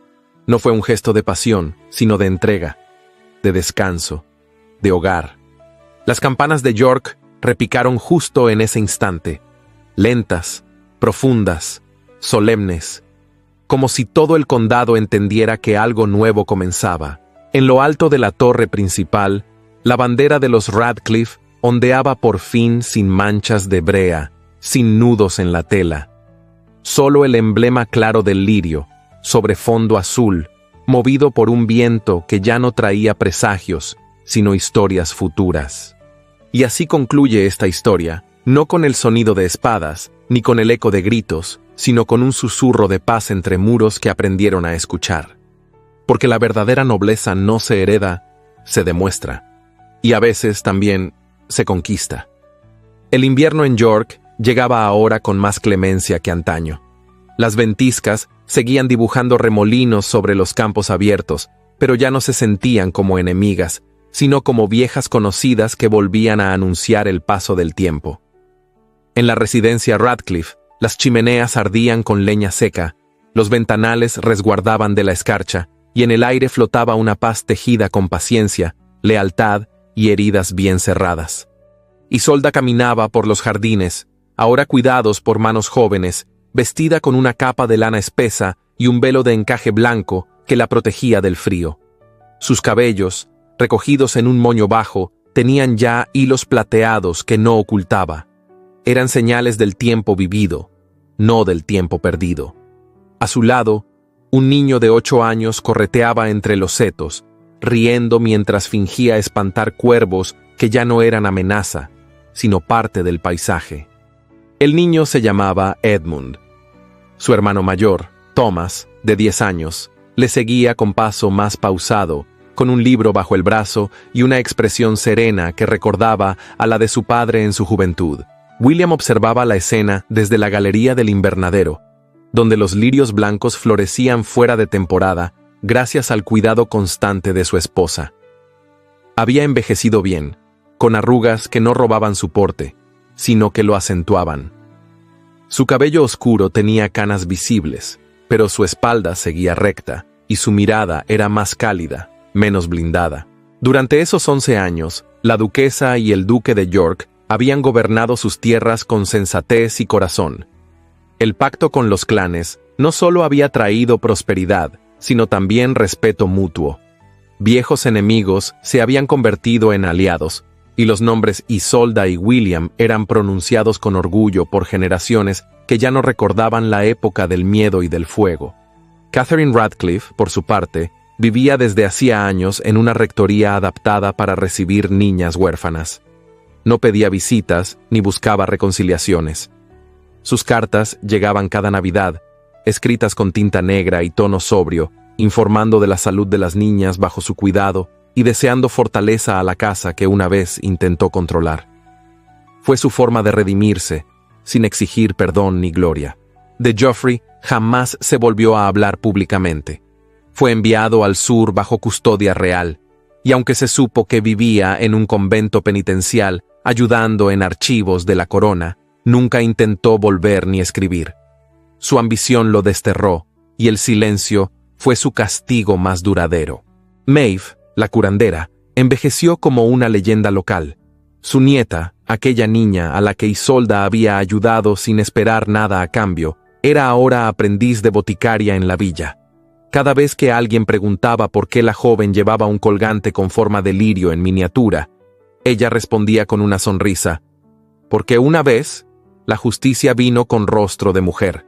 No fue un gesto de pasión, sino de entrega, de descanso, de hogar. Las campanas de York repicaron justo en ese instante, lentas, profundas, solemnes, como si todo el condado entendiera que algo nuevo comenzaba. En lo alto de la torre principal, la bandera de los Radcliffe ondeaba por fin sin manchas de brea, sin nudos en la tela. Solo el emblema claro del lirio, sobre fondo azul, movido por un viento que ya no traía presagios, sino historias futuras. Y así concluye esta historia, no con el sonido de espadas, ni con el eco de gritos, sino con un susurro de paz entre muros que aprendieron a escuchar. Porque la verdadera nobleza no se hereda, se demuestra. Y a veces también se conquista. El invierno en York llegaba ahora con más clemencia que antaño. Las ventiscas seguían dibujando remolinos sobre los campos abiertos, pero ya no se sentían como enemigas, sino como viejas conocidas que volvían a anunciar el paso del tiempo. En la residencia Radcliffe, las chimeneas ardían con leña seca, los ventanales resguardaban de la escarcha, y en el aire flotaba una paz tejida con paciencia, lealtad y heridas bien cerradas. Isolda caminaba por los jardines, ahora cuidados por manos jóvenes, vestida con una capa de lana espesa y un velo de encaje blanco que la protegía del frío. Sus cabellos, recogidos en un moño bajo, tenían ya hilos plateados que no ocultaba. Eran señales del tiempo vivido, no del tiempo perdido. A su lado, un niño de 8 años correteaba entre los setos, riendo mientras fingía espantar cuervos que ya no eran amenaza, sino parte del paisaje. El niño se llamaba Edmund. Su hermano mayor, Thomas, de 10 años, le seguía con paso más pausado, con un libro bajo el brazo y una expresión serena que recordaba a la de su padre en su juventud. William observaba la escena desde la galería del invernadero, donde los lirios blancos florecían fuera de temporada gracias al cuidado constante de su esposa. Había envejecido bien, con arrugas que no robaban su porte, sino que lo acentuaban. Su cabello oscuro tenía canas visibles, pero su espalda seguía recta, y su mirada era más cálida, menos blindada. Durante esos 11 años, la duquesa y el duque de York habían gobernado sus tierras con sensatez y corazón. El pacto con los clanes no solo había traído prosperidad, sino también respeto mutuo. Viejos enemigos se habían convertido en aliados, y los nombres Isolda y William eran pronunciados con orgullo por generaciones que ya no recordaban la época del miedo y del fuego. Catherine Radcliffe, por su parte, vivía desde hacía años en una rectoría adaptada para recibir niñas huérfanas. No pedía visitas ni buscaba reconciliaciones. Sus cartas llegaban cada Navidad, escritas con tinta negra y tono sobrio, informando de la salud de las niñas bajo su cuidado y deseando fortaleza a la casa que una vez intentó controlar. Fue su forma de redimirse, sin exigir perdón ni gloria. De Joffrey jamás se volvió a hablar públicamente. Fue enviado al sur bajo custodia real, y aunque se supo que vivía en un convento penitencial ayudando en archivos de la corona, nunca intentó volver ni escribir. Su ambición lo desterró, y el silencio fue su castigo más duradero. Maeve, la curandera, envejeció como una leyenda local. Su nieta, aquella niña a la que Isolda había ayudado sin esperar nada a cambio, era ahora aprendiz de boticaria en la villa. Cada vez que alguien preguntaba por qué la joven llevaba un colgante con forma de lirio en miniatura, ella respondía con una sonrisa, porque una vez la justicia vino con rostro de mujer.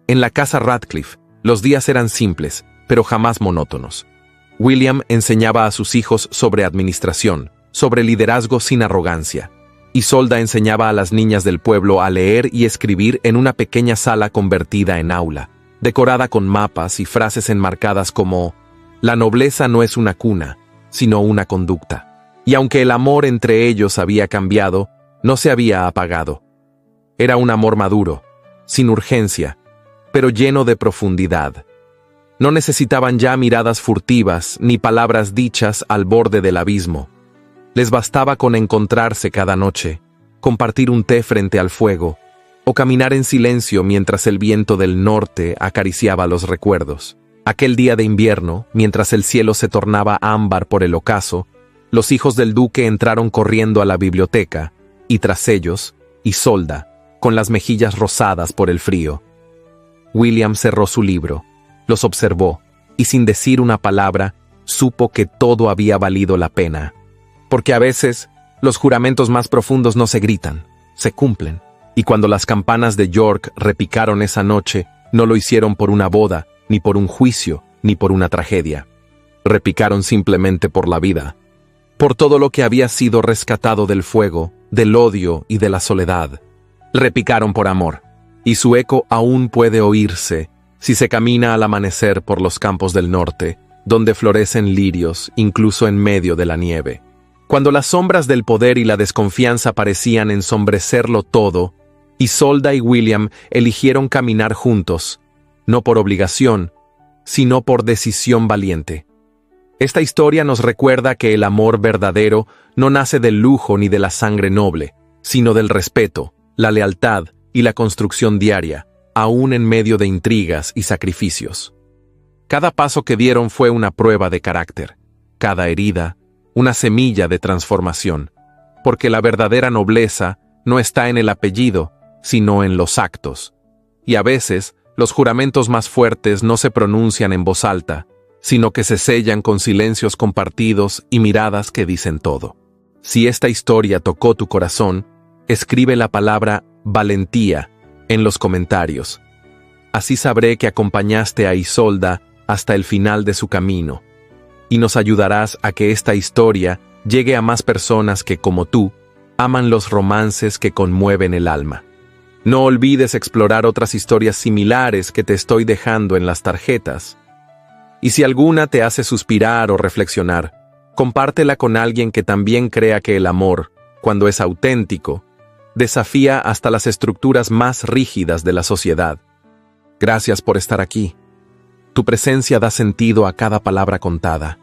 En la casa Radcliffe, los días eran simples, pero jamás monótonos. William enseñaba a sus hijos sobre administración, sobre liderazgo sin arrogancia. Isolda enseñaba a las niñas del pueblo a leer y escribir en una pequeña sala convertida en aula, decorada con mapas y frases enmarcadas como «La nobleza no es una cuna, sino una conducta». Y aunque el amor entre ellos había cambiado, no se había apagado. Era un amor maduro, sin urgencia, pero lleno de profundidad. No necesitaban ya miradas furtivas ni palabras dichas al borde del abismo. Les bastaba con encontrarse cada noche, compartir un té frente al fuego, o caminar en silencio mientras el viento del norte acariciaba los recuerdos. Aquel día de invierno, mientras el cielo se tornaba ámbar por el ocaso, los hijos del duque entraron corriendo a la biblioteca, y tras ellos, Isolda, con las mejillas rosadas por el frío. William cerró su libro, los observó, y sin decir una palabra, supo que todo había valido la pena. Porque a veces, los juramentos más profundos no se gritan, se cumplen. Y cuando las campanas de York repicaron esa noche, no lo hicieron por una boda, ni por un juicio, ni por una tragedia. Repicaron simplemente por la vida. Por todo lo que había sido rescatado del fuego, del odio y de la soledad. Repicaron por amor. Y su eco aún puede oírse si se camina al amanecer por los campos del norte, donde florecen lirios incluso en medio de la nieve. Cuando las sombras del poder y la desconfianza parecían ensombrecerlo todo, Isolda y William eligieron caminar juntos, no por obligación, sino por decisión valiente. Esta historia nos recuerda que el amor verdadero no nace del lujo ni de la sangre noble, sino del respeto, la lealtad y la construcción diaria, aún en medio de intrigas y sacrificios. Cada paso que dieron fue una prueba de carácter, cada herida, una semilla de transformación, porque la verdadera nobleza no está en el apellido, sino en los actos. Y a veces, los juramentos más fuertes no se pronuncian en voz alta, sino que se sellan con silencios compartidos y miradas que dicen todo. Si esta historia tocó tu corazón, escribe la palabra valentía en los comentarios. Así sabré que acompañaste a Isolda hasta el final de su camino, y nos ayudarás a que esta historia llegue a más personas que, como tú, aman los romances que conmueven el alma. No olvides explorar otras historias similares que te estoy dejando en las tarjetas. Y si alguna te hace suspirar o reflexionar, compártela con alguien que también crea que el amor, cuando es auténtico, desafía hasta las estructuras más rígidas de la sociedad. Gracias por estar aquí. Tu presencia da sentido a cada palabra contada.